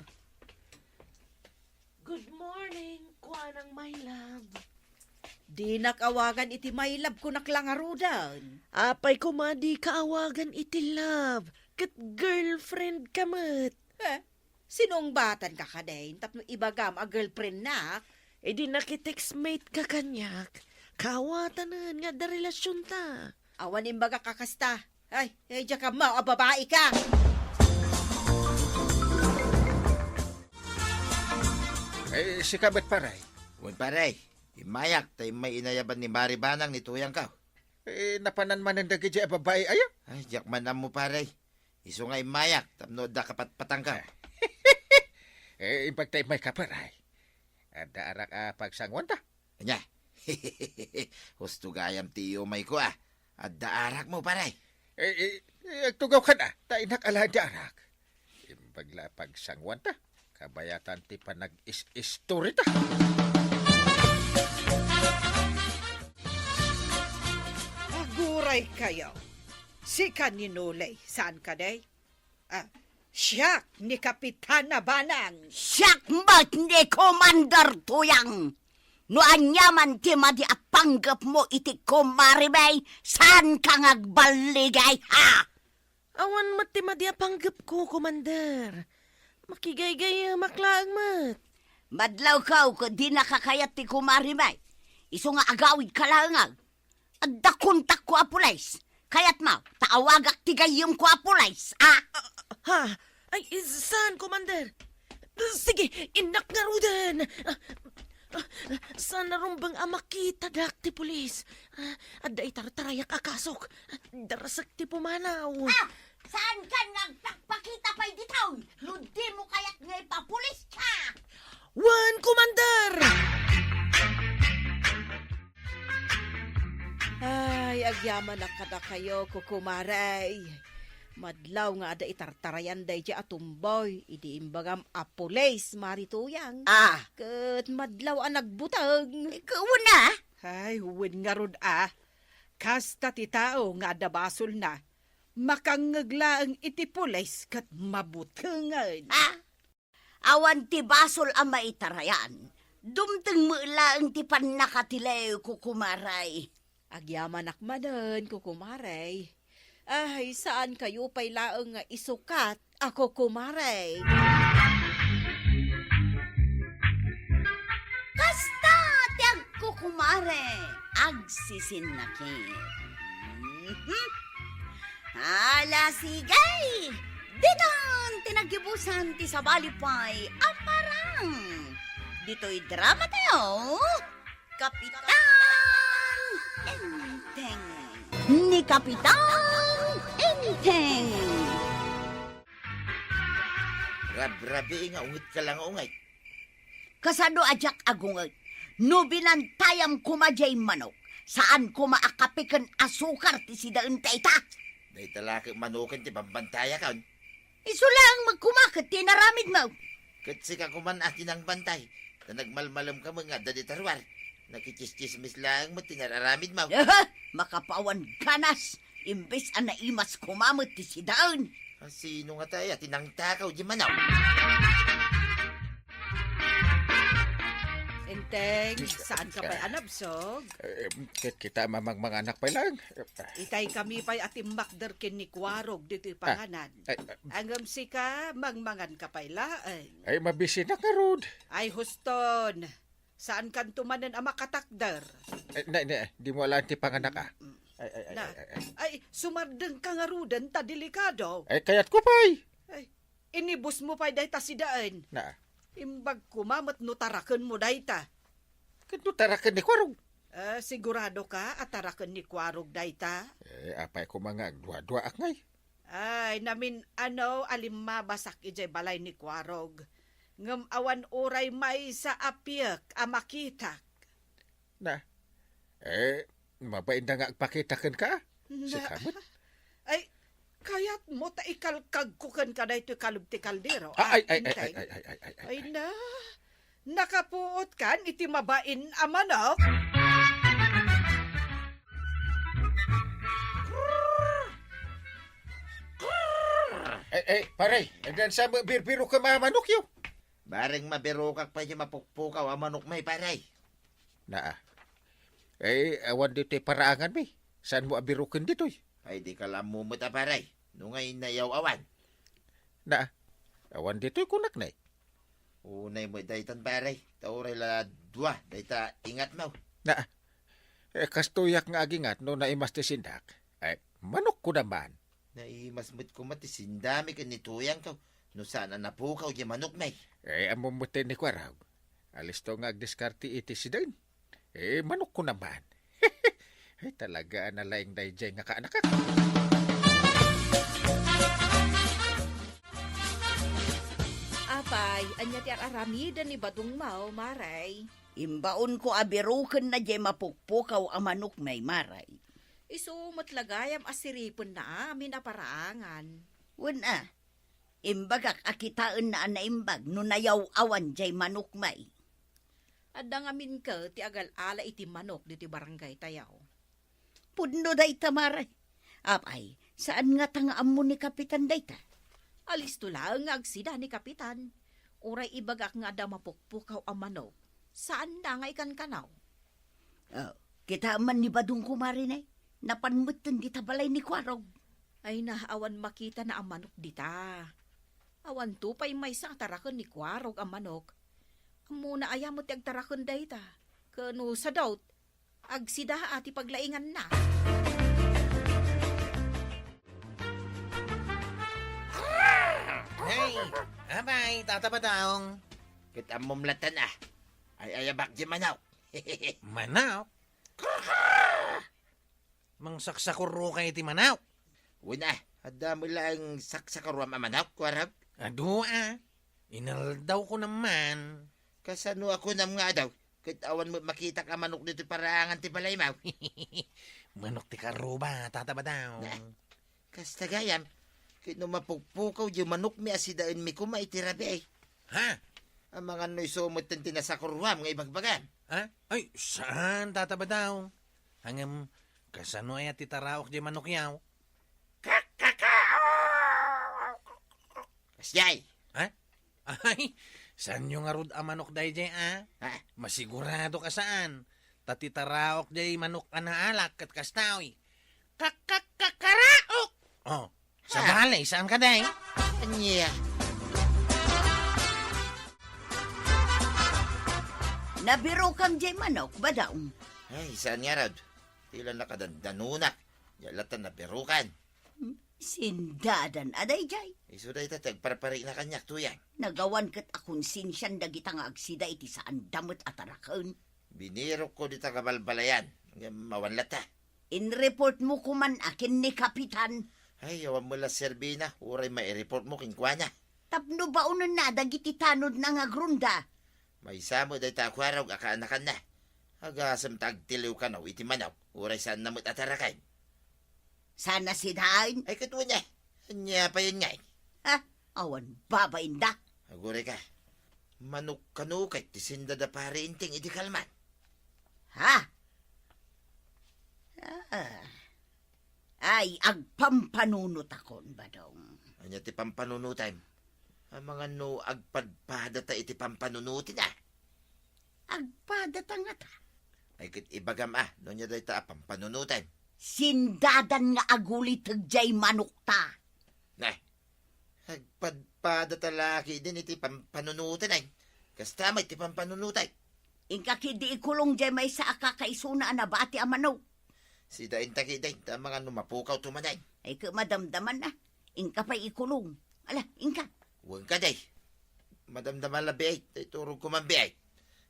Good morning, kwanang my love. Di nakawagan iti mailab ko naklangarudan. Apay ko madi kaawagan iti love. Kat girlfriend kamat. Sinong batan ka kadayin? Tapno ibagam a girlfriend nak? E di nakitext-mate ka kanyak. Kawatanan nga da relasyon ta. Awan imbaga kakasta. Ay, diya ka mo, a babae ka. Si Kabat Paray. Uy, paray. Imayak, tayo may inayaban ni Mari Banang ni Tuyang ka. Napanan man ang dagi dyan babae ayo. Ay, jak manam mo, paray. Iso nga imayak, tapno da kapatpatang ka. Ibag tayo may kaparay. Ada arak pagsangwan ta. Anya, husto gayam tiyo may ko Adda arak mo, paray. Tugaw ka na. Tayo nakalada arak. Imbag la pagsangwan ta. Kabayatan ti pa nag-is-story ta. Aguray kayo. Si kaninulay, saan ka day? Siya ni Kapitana Banang. Siyak mat ni Commander Tuyang. No anyaman ti madi apanggap mo iti kumaribay, saan ka ngagbaligay, ha? Awan mat ti madya panggap ko, Commander. Makigay-gay maklaang mat. Madlaw ka ko di nakakayat ti kumaribay. Iso nga agawid ka lang At dakuntak ko apulays. Kayat mo, taawagak ti gayom ko apulays, ha? Ha? Ay, saan, Commander? Sige, inak nga rudan. Saan narumbang makita dak ti pulis? Adda itartarayak akasok. Darasak ti pumanaw. Saan ka nagpakita pa'y ditaw? Ludi mo kaya't nga ipapulis ka! Wan, Commander! Ay, agyaman na kada kayo, kukumaray. Madlaw nga ada itartarayan day di atumboy. Idi imbagam apules, marituyang. Kat madlaw ang nagbutang. Ikaw na? Ay, huwin nga rod Kasta ti tao nga ada basol na. Makangaglaang iti pules kat mabutangan. Awan ti basol ang maitarayan. Dumteng mo lang ti panakatilayo kukumaray. Agyaman akmanan, kukumaray. Ay, saan kayo pa'y laang nga isukat ako kumaray? Kasta ti agkukumare, agsisinakit. Hala sigay! Dinon tinagibusan ti sabalipay aparang. Dito'y drama tayo. Kapitan Enteng. Ni Kapitan Enteng. Rab-rabi nga, ungit ka lang ungay. Kasado ajak agungay. No binantayam kumajay manok. Saan ko maakapikan asukar ti sidaan taita? Day talaki manukin ti bambantaya ka. Iso lang magkumakit ti naramid mo. Katsi ka kuman atin ang bantay. Na nagmalmalam ka mga dadi tarwar. Nakichischismis lang mo tinararamid mo. Makapawan ganas. Imbes ang naimas kumamot ti sidaan. Sino nga tayo? Tinangtakaw di manaw. Enteng, saan ka pa'y anabsog? Kita mamang mga anak pa lang. Itay kami pa'y atimbakder kin ni Kwarog dito'y panganan. Angam si ka, mangmangan ka pa'y laan. Ay, mabisi na ka, Rod. Ay, huston. Saan kan tumanan ang makatakder? Di mo alam ti panganak Ay, sumardeng ka nga rudan ta delikado. Ay, kayat ko pa'y. Ay, inibus mo pa'y day ta sidaan. Imbag kumamat no tarakan mo day ta. Kano tarakan ni Kwarog? Sigurado ka at tarakan ni Kwarog day ta? Apay ko mga dua-dua akngay. Ay, namin alimmabasak ijay balay ni Kwarog. Ngam awan oray may sa apiyak amakitak. Mabain na nga agpakitakan ka. Si Kamot. Ay, kayat mo ta ikalkagkukan ka na ito kalubti kaldero. Ay. Ay na, nakapuot kan iti mabain amanok. Paray, dan sa birbiro ka mamanok yun. Bareng mabirokak pa di mapukpukaw ang manok may paray. Awan dito'y paraangan, may. Saan mo abirukin dito'y? Ay di ka lang mumut aparay. Nungay nayaw awan. Na, awan dito'y kunak na. Unay mo daytan paray. Tauray la dua. Dayta ingat mo. Na, kastuyak nga agingat no na imas ti sindak. Ay, manok ko naman. Naimasmut ko mati sindami ka nituyang ka. No sana napukaw di manok may. Amumutin ni Kwaraw. Alis to nga agdiskarte iti si Dan. Manok ko naman. Talaga na laing dayjay nga kaanak ka. Apay, anya ti aramida ni Badong Mao, maray. Imbaon ko abiruken na jay mapukpukaw ang manok may maray. Iso matlagayam asiripon na amin na paraangan. Wala. Imbagak akitaan na naimbag no nayaw awan jay manok may. Adda nga min ka ti agal-ala iti manok diti barangay tayaw. Pudno day tamaray. Apay, saan nga tangaam mo ni Kapitan dayta? Alis to lang nga agsida ni Kapitan. Uray ibagak nga da mapukpukaw ang manok. Saan na nga ikan kanaw? Kita man ni Badong kumarin napanmutan di tabalay ni Kwarog. Ay naawan makita na ang manok dita. Awan to pa'y may sa tarakon ni Kwarog ang manok. Muna ayaw mo ti agtarakon dayta. Kano sa daut, agsida ati paglaingan na. Hey, abay, tatapadaong. Kita mumlatan ah. Ay ayabak di manaw. Manaw? Mang saksakuro kay ti manaw. Wala. Ada mo lang saksakaruam amanaw, Kwarab. Ado inaldaw ko naman. Kasano ako nam nga daw. Kahit awan mo makita ka manok dito paraangan ti balay maw. Manok ti karuba, tatabadaw. Kasta gayam. Kahit no mapugpukaw yung manok mi asidaan mi kumaitirabi ay. Ha? Ang mga noy sumot ng tinasakuruam nga ibagbagan. Ha? Ay, saan tatabadaw? Hangam, kasano ay ti taraok di manok yaw? Kasyay. Ha? Ay, saan yung arud ang manok day jay ah? Ha? Masigurado ka saan? Tatitaraok jay manok anaalak kat kastawi. Kakakaraok! Oh, sa balay, saan ka day? Anya. Nabiro kam jay manok, Badaong. Ay, saan nga rod? Tila nakadandanunak. Yalatan na perukan. Sindadan aday jay. Isuday tatag parapari na kanyak tuyang. Nagawan kat akong sinsyan dagita nga agsida iti saan damot at arakon. Biniro ko dito kabalbalayan. Mawanlata. In-report mo kuman akin ni Kapitan. Ay, awan mo la Serbina. Uray mai-report mo kinkwana. Tapno ba uno na dagiti tanod na nga grunda? May samo day takwaraw akaanakan na. Agasam tagtiliw ka na iti manaw. Uray saan namot atarakay. Sana sidain. Ay katwa niya. Anya pa yun nga. Ha? Awan babain da. Aguray ka. Manok kanukay. Tisinda da pare inting iti kalman. Ha? Ay, agpampanunot akon, Badong. Anya ti pampanunutan. Ang mga no agpadpada ta iti pampanunutin ah. Agpadata nga ta. Ay kit ibagam ah. No niya day ta pampanunutan. Sindadan nga aguli tagjay manok ta. Nah. Agpadpada talaki din iti pampanunutan ay. Kasta may iti pampanunutan. Inkakidi ikulong jay may sa akakaisuna na bati ang manok. Si dain takiday. Ta mga no mapukaw tumanay. Ay madamdaman na. Inka pa'y ikulong. Ala, inka. Huwag ka day. Madamdaman labi ay. Tay turog ko man ay.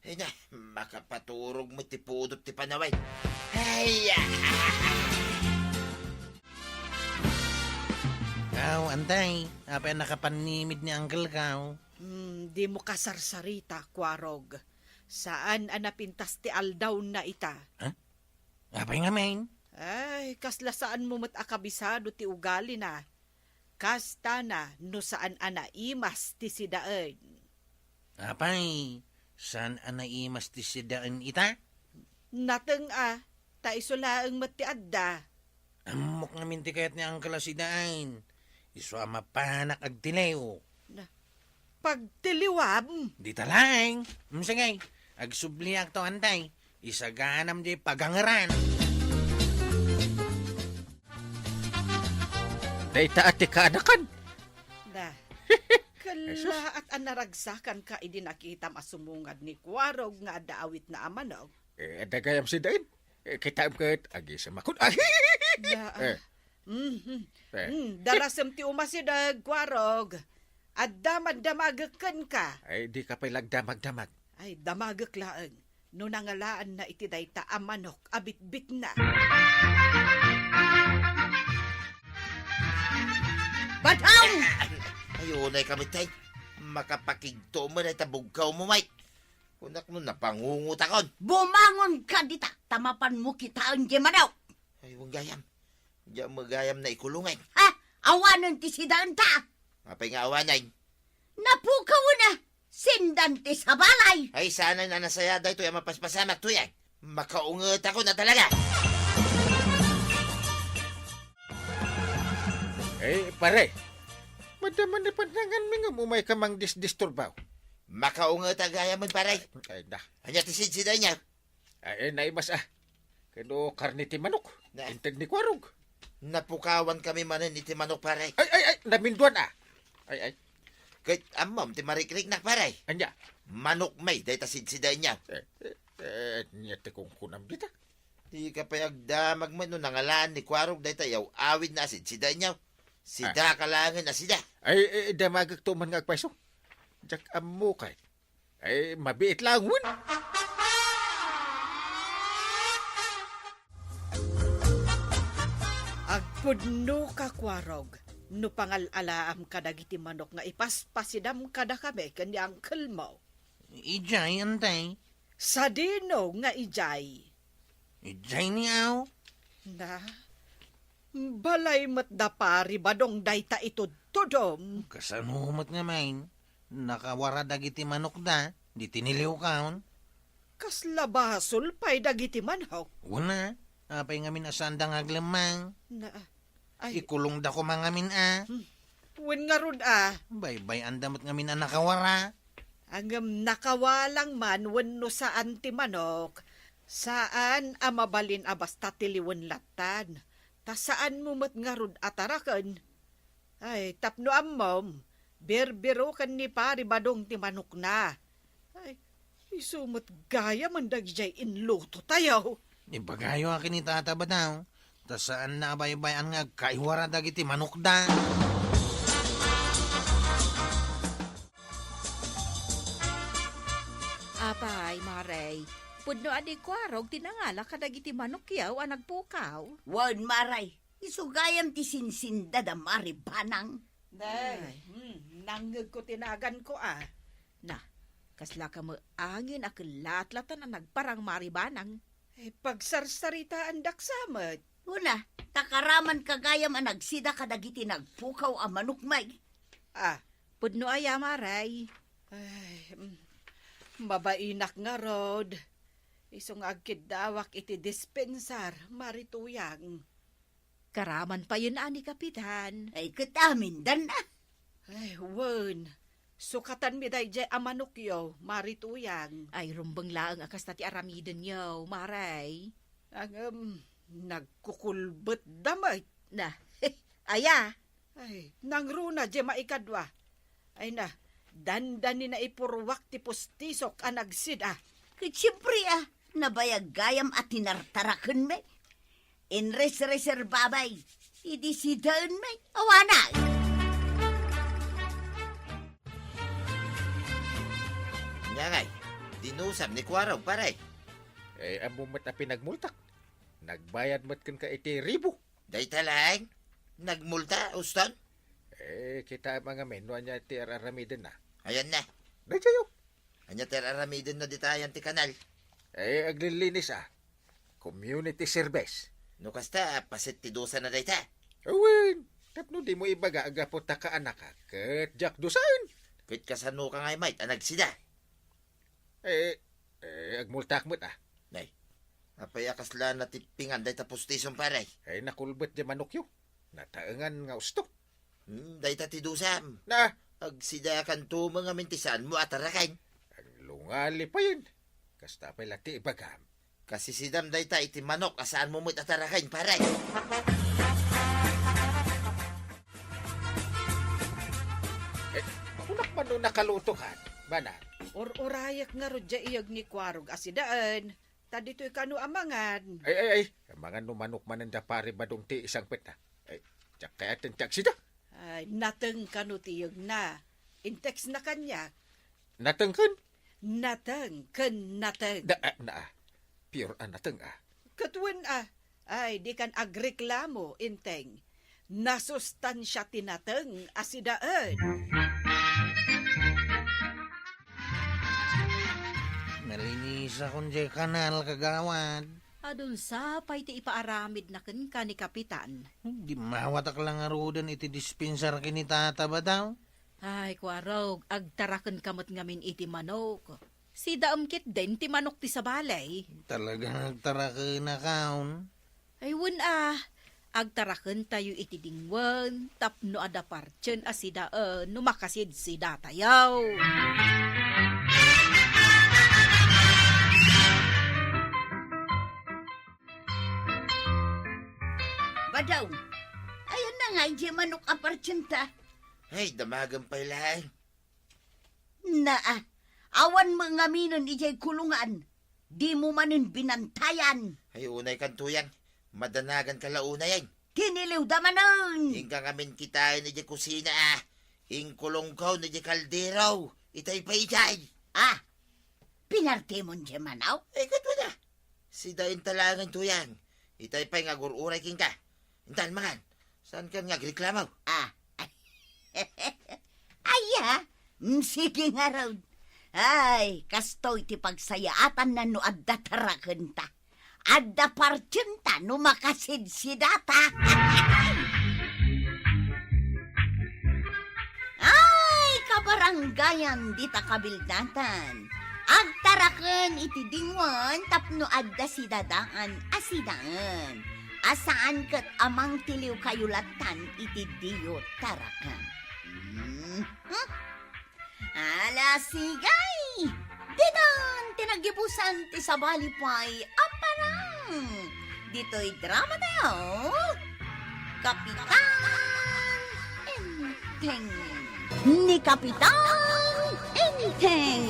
Ay na, makapaturog mo ti pudot ti panaway. Ay, Kaw, antay. Apa nakapanimid ni Uncle Kaw? Di mo kasarsarita, Kwarog. Saan anapintas ti aldaw na ita? Apa nga, main? Ay, kasla saan mo akabisado ti ugali na. Kasta na no saan anaimas ti sidaan. Apay, saan anaimas ti sidaan ita? Nateng ta isulaang matiadda. Amok namin ti kayat ni Uncle sidaan. Iso mapanak agtilew. Pagtiliwab, Di talang. Sige, agsubliak to antay. Isaganam di pagangaran. Dayta ati kaanakan. Na, kala at anaragsakan ka idi nakita masumungad ni Kwarog nga daawit na amanog. Dagayam si Dain. Kita kat agi sa makun. Ay! Da, Eh. darasem ti umasidag Kwarog. At damag-damagakan ka. Ay, di ka pa'y lagdamag-damag. Ay, damagak laang. No nangalaan na iti dayta amanok, abit-bit na. Bataw! Ayunay kami tay. Makapakigto mo na tabugkaw mo, Mike. Kunak nun napangungut akon. Bumangon ka dita. Tamapan mo kita ang gemanaw. Ay, huwag gayam. Diyan magayam na ikulungay. Ha? Awanan ti sidaan ta. Mapay nga awanay. Napukaw na. Sindan ti sa balay. Ay, sana na nasaya dahi to yung mapaspasamak to yan. Makaungot ako na talaga. Pare. Madaman na pandangan mi nga umay ka mang disturbaw. Makaungot ang gaya mo, paray. Ay, da. Hanya tisid-sida niya. Ay, naimas Kano karni ti manok. Na. Integ ni Kwarog. Napukawan kami manin iti manok, paray. Ay, naminduan Ay. Kahit amam, ti marikrik na, paray. Anya. Manok may, dahi tasid-sida niya. Niya ti kung kunam dita. Di ka payagdamag mo no nangalaan ni Kwarog dahi tayaw awid na asid-sida niya. Sida kalangan na sida. Ay, damagag tuman nga agpaiso. Jak amu kay. Ay, mabiit lang wun. Agpudno ka Kwarog. No pangalalaam ka dagiti manok nga ipaspasidam kada kami kanyang kelmo. Ijay, antay. Sa dino nga ijay. Ijay ni aw. Na, balay mat da pari badong dayta ito tudom. Kasanumat nga main. Nakawara dagiti manok da. Di tiniliw kaon. Kasla basol pa'y dagiti manok. Una. Apay ngamin asandang aglemang. Na, ay, Ikulong da ko mangamin wen nga rod Baybay andamot ngamin nakawara. Ang nakawalang man wenno saan ti manok. Saan amabalin basta tiliwen latan. Ta saan mo mat nga rod atarakan. Ay, tapno ammom. Berbero kan ni pari badong ti manok na. Ay, isumot gaya man dagjay inluto tayo. Ibagayo akin ni tata ba daw? Ta saan na baybayan nga kaiwara dagiti manok da? Apay, Maray. Pudno adi Kwarog, tinangala kadagiti manok yaw ang nagpukaw. Wan maray. Isugayam ti sinsinda da maribanang. Day, nanggag ko tinagan ko Na, kasla ka mo angin akilatlatan ang nagparang maribanang. Ay, pagsarsarita ang daksamat. Una, takaraman kagayam ang nagsida kadagiti nagpukaw ang manukmay. Pudno aya, Maray. Ay, mabainak nga rod. Isong agkidawak iti dispensar, marituyang. Karaman pa yun ani Kapitan. Ay, katamin dan na. Ay, wen. Sukatan mi day jay amanukyo, marituyang. Ay, rumbang laang akas na ti aramiden yaw, Maray. Ang, nagkukulbet damay. Na, aya. Ay, nangruna jay maikadwa. Ay na, dandani na ipurwak ti pustisok ang nagsida. Siyempre nabayag gayam at tinartarakan me. Inres-reserbabay. Idi sidahan me. Awanag. Nga ngay, dinusam ni Kwarog, paray. Amo mat pinagmultak. Nagbayad mat kan ka iti ribo. Dahi talang, nagmulta, uston. Kita mga menu niya ti araramiden na. Ayan na. Dahil sa'yo. Anya teraramidin na ditayan ti kanal. Aglilinis Community service. No kasta, pasit ti dosa na dahi ta. Awin. Tapno di mo ibaga agapo ta ka anak ka. Kat jak dusan. Kahit kasano ka ngay, mate, anag sida. Agmultak mo't Nay, apayakas la na tipingan dahi ta pustisong paray. Nakulbet di manokyo. Nataengan nga usto. Dahi ta ti dosam. Na, Agsida kan to mga mintisan mo at arakain. ang lungali pa yun. Kasta pa lati ibagam. Kasi si Dam dayta iti manok asaan mo mo't atarakain pare. Unak man nung nakalutokan, bana. Or-orayak nga rodya iyag ni Kwarog asidaan. Tadi to'y kanu amangan. Ay. Mga numanok man ang pare badong ti isang peta. Ay, tsak kaya tentyak sida. Ay, nateng kanu tiyag na. Intex na kanya. Natengkan? Nateng, ken nateng. Pure nateng Katuan Ay, di kan agreklamo, inteng. Nasustansya tinateng asidaan. Nalinis akong di kanal kagawad. Adun sa pay ti ipaaramid na ken ka ni Kapitan. Di mawatak lang arudan iti dispensar kini tata ba daw? Ay, Kwarog, agtaraken kamot ngamin iti manok. Si daamkit din ti manok ti sa balay. Talagang nagtaraka na kaon. Ay, agtaraken tayo iti dingwan, tapno ada parchen asidaan, numakasid si datayaw. Badaw, ayan na nga, iti manok apartsyenta. Ay, damagan pa ilahin. Awan mga minon iti kulungan. Di mo manin binantayan. Ay, unay kan tuyang. Madanagan ka launa yan. Kiniliw da manon. Hinggang amin kita ni di kusina Hingkulong ko ni di kaldero. Itay pa itay. Pinarte mo di manaw? Ay, katwa na. Si dain talangan tuyang. Itay pa nga gururay king ka. Intan mangan. Saan ka nga reklamaw? Sige nga raw. Ay, kasto iti pagsayaatan na no adda taraken ta. Adda parchen ta no makasid si data. Ay, kabaranggayan di ta kabildatan. Agtaraken iti dingwan tapno adda si dadaan asidaan. Asaan ket amang tiliw kayulatan iti diyo taraken. Ala sigay! Dinan, tinagibusan ti sa balipay, aparang! Dito'y drama tayo, Kapitan Enteng! Ni Kapitan Enteng!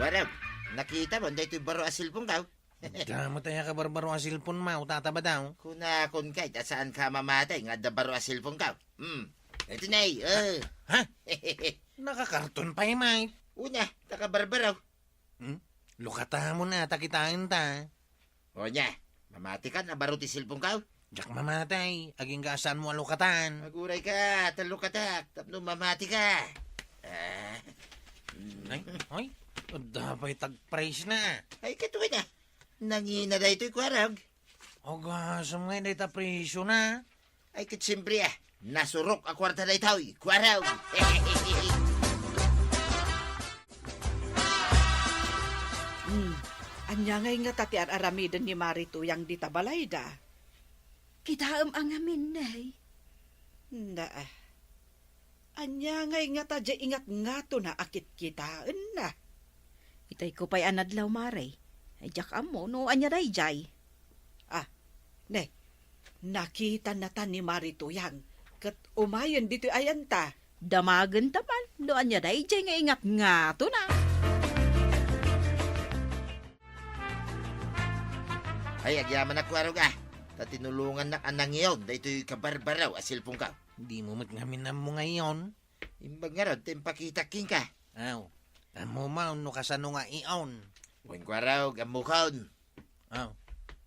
Warab, nakita mo, dahil ito'y baro asilpong ka. Damo tayo ka barbaro ang silpon mo, tata ba daw? Kuna kun kahit saan ka mamatay, nga da baro asilpong ka. Ito na Ha? Nakakarton pa may. Una, takabarbaraw. Lukata mo na, takitain ta. O niya, mamati ka na baro ti silpong ka. Jak mamatay, aging kaasan mo ang lukatan. Maguray ka, talo ka tak, tapno mamati ka. Ay, dapay tag-price na. Ay, katuwi na. Nangina na ito'y kwarag. O gasam nga, dahil presyo na. Ay, katsimbri nasurok a kwarta na ito'y kwarag. Anya ngay nga tati aramidan ni Marito yang ditabalayda. Kitaam ang amin, nay. Anya ngay nga tadya ingat nga to na akit kitaan na. Itay ko pa'y anadlaw, Maray. Ay, jak amo, no anya day jay. Nakita na ta ni Marito yang. Kat umayon dito ayan ta. Damagan taman, no anya day jay nga ingat nga to na. Ay, agyaman na kwarag Tatinulungan na anang iyon, dahil kabarbaraw asilpong ka. Di mo matngamin na mo ngayon. Imbag nga ron, tempakita king ka. Aw, amo maun no kasano nga iyon. Huwag kwarag, amukon. Aw,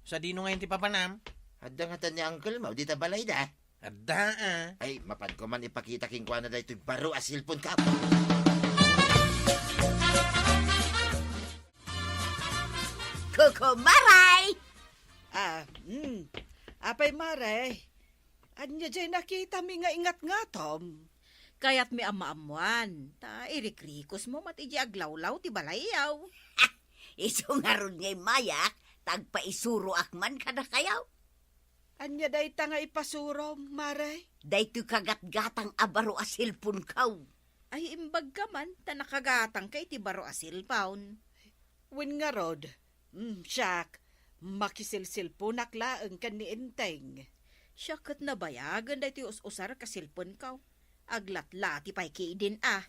sa dino ngayon ti papanam? Hadang hatan ni uncle mo, di tabalay da. Adda Ay, mapan ko man ipakita king kwa na dahil baro asilpon ka. Kukumaray! Apay Maray. Anya dyan nakita mi nga ingat nga tom. Kaya't mi amaamuan. Ta irikrikos mo matiji aglawlaw ti balayaw. Iso nga ron ngay mayak, tagpaisuro akman kada kayaw. Anya day ta nga ipasuro, Maray. Dayto kagat-gatang abaro asilpon kaw. Ay imbag ka man, ta nakagatang kay ti baro asilpawn. Wen nga rod, siyak, makisilsil po naklaang kan ni Enteng. Siya kat nabayagan dahi ti usar ka silpon kaw. Aglat-lati pa'y kiidin ah.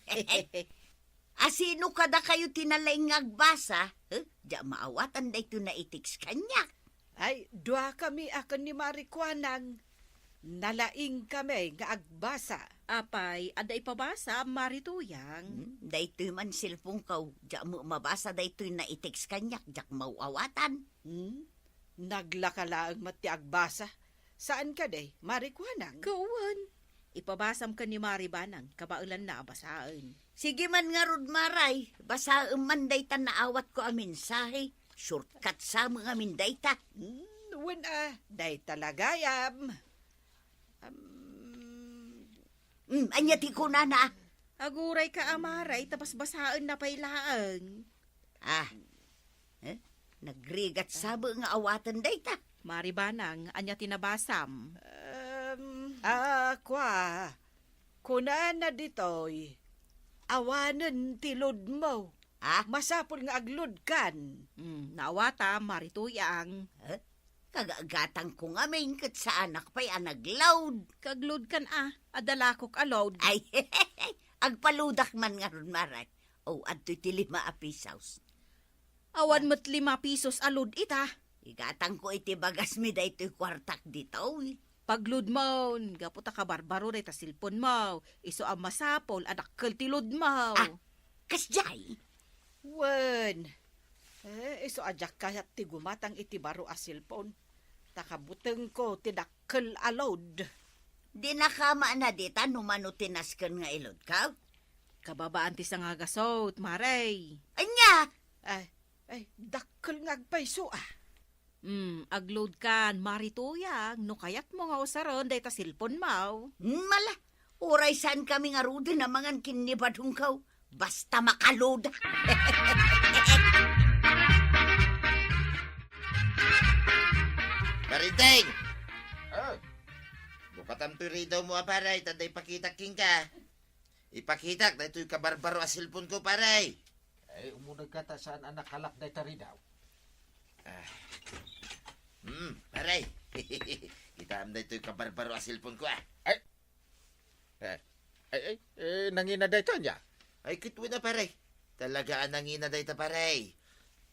Asino kada kayo tinalaing agbasa? Diya maawatan da ito na itiks kanyak. Ay, dua kami akan ni Marikwanang. Nalaing kami nga agbasa. Apay, ada ipabasa, marituyang. Da ito'y man silpong kaw. Diya mo mabasa da ito'y na itiks kanyak. Diya mauawatan. Naglakalaang mati agbasa. Saan ka day, Marikwanang? Kawan. Ipabasam ka ni Maribanang, kabaulan na abasaan. Sige man nga rod maray. Basa man dayta na awat ko amin sahi. Shortcut sa mga amin dayta. Wen day talagayam. Anya ti ko na na. Aguray ka amaray, tapos basaan na pailaan. Nagrigat sabo nga awatan dayta. Maribanang, anya tinabasam. Kuna na ditoy. Awanan tilod mo. Masapol nga aglod kan. Naawata, marituyang. Kagagatang ko nga may kat sa anak pa'y anagloud. Kaglod kan adalakok alod. Ay, agpaludak man nga ron maray. Adto'y ti 5 pisos. Awan mo't 5 pisos alod ita. Igatang ko iti bagas mi da ito'y kwartak dito. Paglud mo, gaputa ka barbaro da ita silpon mo. Iso ang masapol, anak kaltilod mo. Kasjay. Wen. Iso ajak kayat ti gumatang iti baro a silpon. Takabuteng ko tidakkel alod. Di nakama na dita numano tinasken nga ilod ka? Kababaan ti sa nga gasot, maray. Anya! Ay, dakkel nga agpayso Agload kan, marituyang, no kayat mo nga usaron, day ta silpon mo. Mala, oray saan kami nga rudo na mga kinibadong kaw, basta makaload. Marinteng! Bukatam to'y ridaw mo paray, taday pakitak king ka. Ipakitak, dahil to'y kabarbaro asilpon ko paray. Ay, umunag ka ta saan anak halak day taridaw. Paray. Kita am dahil to'y kabarbaro asilpon ko Nangina day to niya. Ay, kitwi na paray. Talaga ang nangina dahil ta paray.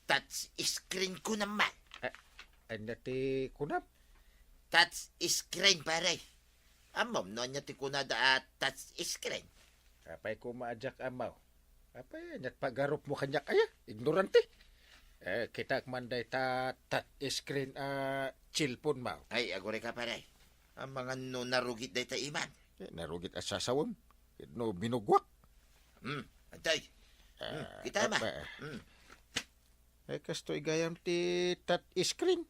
Touch screen ko naman. Ay, nati kunap. Touch screen paray. Amom, no niya ti kunada at touch screen. Kapay ko maadyak amaw. Kapay, nyat pagarup mo kanyak kaya. Ignorante. Kita manday ta screen chilpon mau. Ay, agore ka paray. Ang mga no narugit day ta iman. Narugit asasawon. No binugwak. Antay. Kita ma. Ay, kastoy gayam ti screen.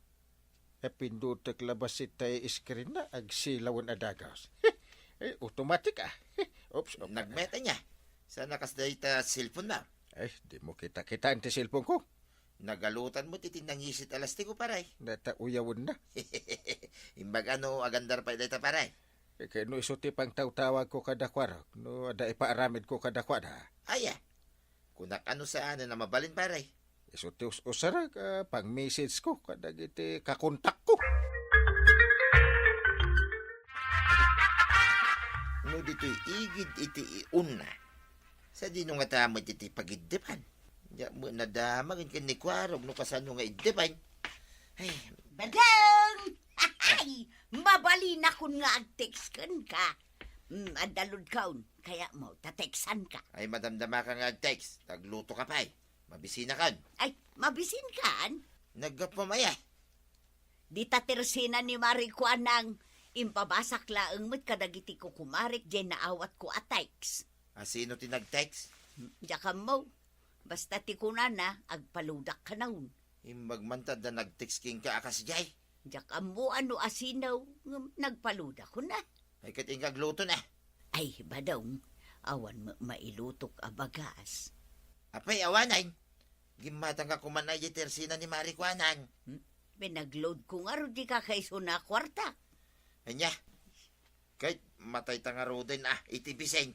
Pindutek labas itay screen na agsilawan adagaws. Automatic Oops. Nagmeta niya. Sana kas day ta cellphone na. Ay, di mo kita ang ti cellphone ko. Nagalutan mo titinangisit alas ti ko paray. Nata uyawon na. Imbag agandar pa day ta paray. Kaya no isuti pang tawag ko kada kwarok. No, ada ipaaramid ko kada kwada. Aya. Kunak saan na mabalin paray. Isuti usara pang message ko kada giti kakontak ko. No dito'y igid iti iuna. Sa di nga tamo iti pagiddipan. Ya mo nadamagin ka ni Kwarog no kasano nga iddipan. Ay, Badang! Ay, mabalin akon nga ag-text ka. Adalod kaon, kaya mo, tateksan ka. ay madamdama ka nga text. Tagluto ka pa'y. Mabisina kan. Ay, mabisin kan? Nagpamaya. Di tatersina ni Marikuan ng impabasak laang mo't kadagiti ko kumarik dyan naawat ko ateks. Sino tinag-text? Diya mo, basta ti kunana, agpaludak ka naun. Imbagmantad na nag-text king ka akas jay. Diya mo ano asinaw, nagpaludak ko na. Ay kating kagluto na. Ay, badong, awan mo mailutok abagas. Apay awanay. Gimatang ka kumanay di tersina ni Marikuanan. Pinagload ko nga ro di ka kayso na kwarta. Anya. Kahit matay tanga ro din itibiseng.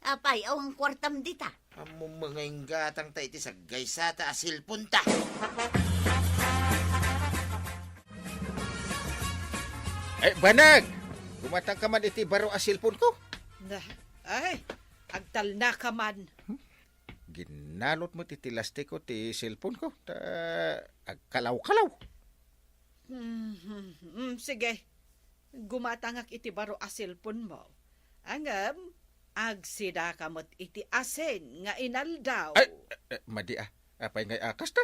Apay, awang kwartam dita. Amo mga inggatang ta iti sa gaysata asil punta. Banag! Gumatang ka man iti baro a cellphone ko. Na, ay, agtal na ka man. Ginalot mo ti tilastik ko ti cellphone ko. Agkalaw-kalaw. Sige, gumatangak iti baro a cellphone mo. Angam, agsida kamot iti asen nga inaldaw. Ay, madi apay ngay akas ta.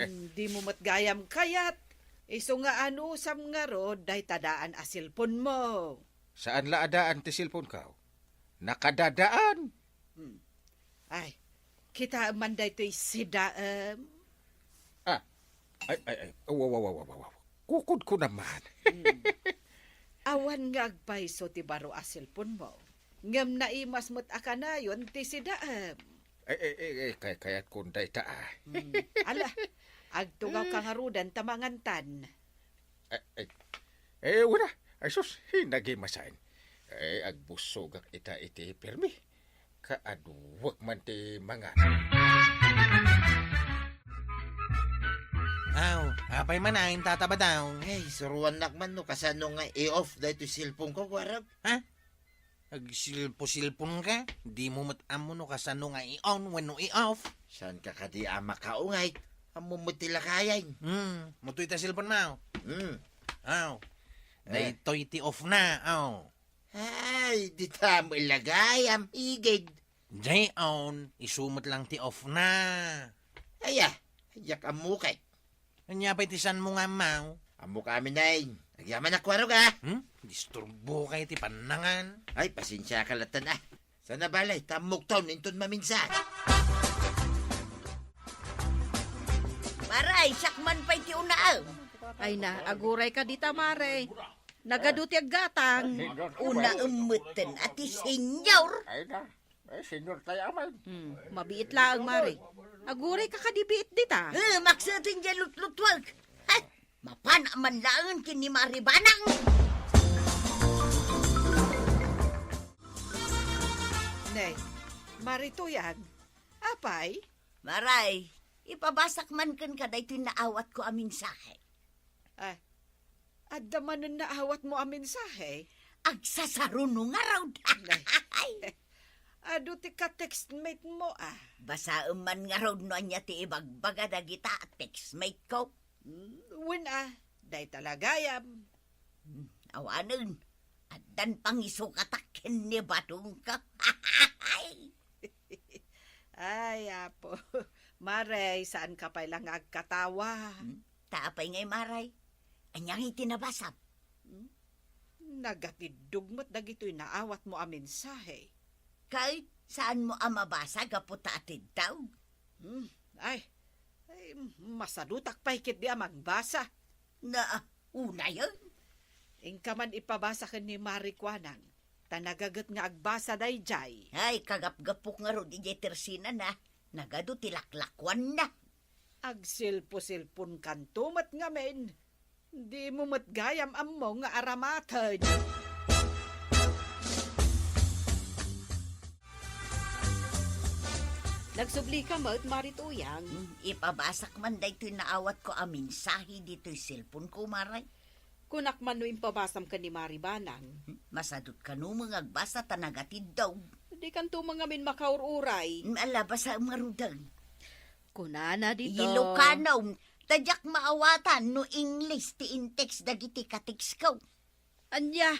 Di mo matgayam kayat. Iso nga sam nga ro, day tadaan a cellphone mo. Saan la adaan ti cellphone ka? Nakadadaan. Ay, kita man day to'y sidaam. Ay. Wow. Kukod ko naman. Awan nga agpaiso ti baro a cellphone mo. Ngam na imas mo't akanayon ti sidaam. Kayat kunday ta Ala, agtugaw ka nga rudan tamangantan. Wala. Ay sus, hinagimasan. Agbusog ak ita iti permi. Kaaduwag man ti mga. Apay manahin tataba daw. Ay, suruan nakman no kasano nga i-off dahil ito cellphone ko, kwarag. Agsilpo-silpon ka? Di mo matamo no kasano nga i-on when no i-off. Saan ka kadi ama kaungay? Amo mo tilakayan. Mutoy ta silpon mo. Eh. Daytoy ti off na. Ay, di tamo ilagay, am igid. Jay on, isumot lang ti off na. Aya, yak amukay. Anya pa itisan mo nga mau. Amo kami na Nagyaman na kwarog ah. Disturbo kay ti panangan. Ay, pasensya ka latan ah. Sana balay, tamok taon, inton maminsan. Maray, sakman pa'y ti unaaw. Ay na, aguray ka dita, Mare. Nagaduti ag gatang. Una umutan at ti senyor. Ay na. Senyor tayo aman. Mabiit lang, Mare. Aguray ka kadibiit dita. Maksatin dyan lutlutwag. Ay, mapana man lang kini Maribanang. Nay, marituyan. Apay? Maray, ipabasak man kan kada ito'y naawat ko aming sahe. Ay, adda man ang naawat mo amin sahe. Agsasaruno nga raw. Ado ti ka-textmate mo Basa man nga raw no anya ti ibagbaga dagita at textmate ko. Win day talagayam. Awanon, addan pangisukatakin ni Badong ka. Ay, apo. Maray, saan ka pa lang agkatawa? Tapay ngay Maray, anyang itinabasap. Nagatidug mo't dagito'y naawat mo amin sahe. Kahit saan mo amabasa gaputa atid daw. Ay, masadutak pa hikit di magbasa. Na, una yun. Ingka man ipabasa ka ni Marikwanang, tanagagat nga agbasa day jay. Ay, kagap-gapok nga ro di jay tersina na. Nagado tilaklakwan na. Agsilpo-silpon kantumat nga men. Di mo matgayam ammo nga aramatan. Nagsubli ka mo't marituyang. Ipabasak man da ito'y naawat ko amin sahi dito'y cellphone ko, Maray. Kunak man no impabasam ka ni Maribanang. Masadot ka no mga agbasa tanagatid daw. Di kan to mga min makaururay. Alaba sa marudang. Kunana dito. Ilocanaw, tadyak maawatan no English ti in-text dagiti ka-text ko. Anya,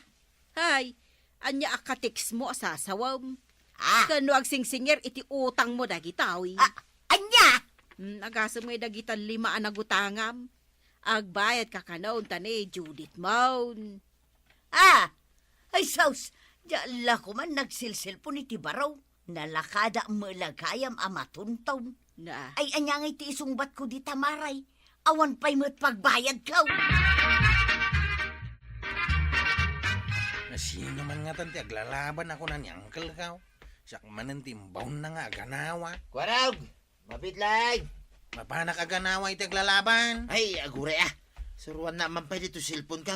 hay, anya akatix mo asasawam. Ah, Kano ag singsinger iti utang mo dagitawi. anya! Agasa mo dagitan 5 anagutangam. Agbayad ka kanaon tani Judith Maun. Ay saus, diala ko man nagsilsil po ni Tibaraw. Nalakada malagayam amatuntaw. Na, Ay anyang iti isungbat ko di Tamaray. Awan pa'y mo't pagbayad ko. Sino man nga tanti aglalaban ako na ni Uncle Kaw. Siya manan timbaw na nga aganawa. Kwarog, mabitlag. Mapanak aganawa iti aglalaban. Ay, agure ah. Suruan naman pa dito cellphone ka.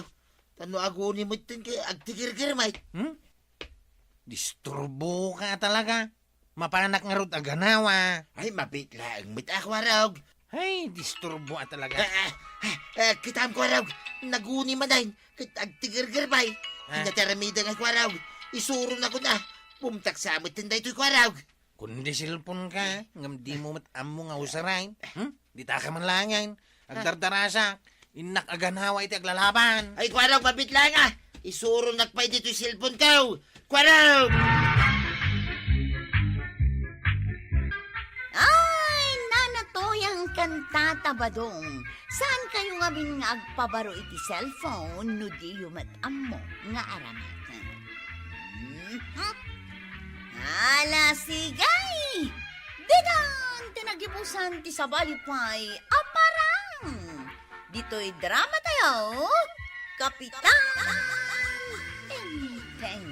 Tano aguni mo itin kay agtikir-kir, mate. Disturbo ka talaga. Mapanak nga rot aganawa. Ay, mabit lang mit akwarog. Ay, disturbo ka talaga. Kitam kwarog, naguni manayin, agtigirgirbay. Ah. Nataramida nga kwarog, isuro na ko na. Bumtak sa amit tinday to'y kwarog. Kundi silpon ka, ngam di mo amo nga usarain. Di ta ka man langan. Agdardarasak, inak aganawa iti aglalaban. Ay, kwarog, mabit lang ah. Isuro nakpay dito'y silpon ko. Kwarog! Ay, nanatoyang kantata badong. Saan kayo nga bin nga agpabaro iti cellphone no di yumat ammo nga aramatan? Ala sigay! Didan tinagibusan ti sabalipay aparang! Dito'y drama tayo, Kapitan Teng Teng.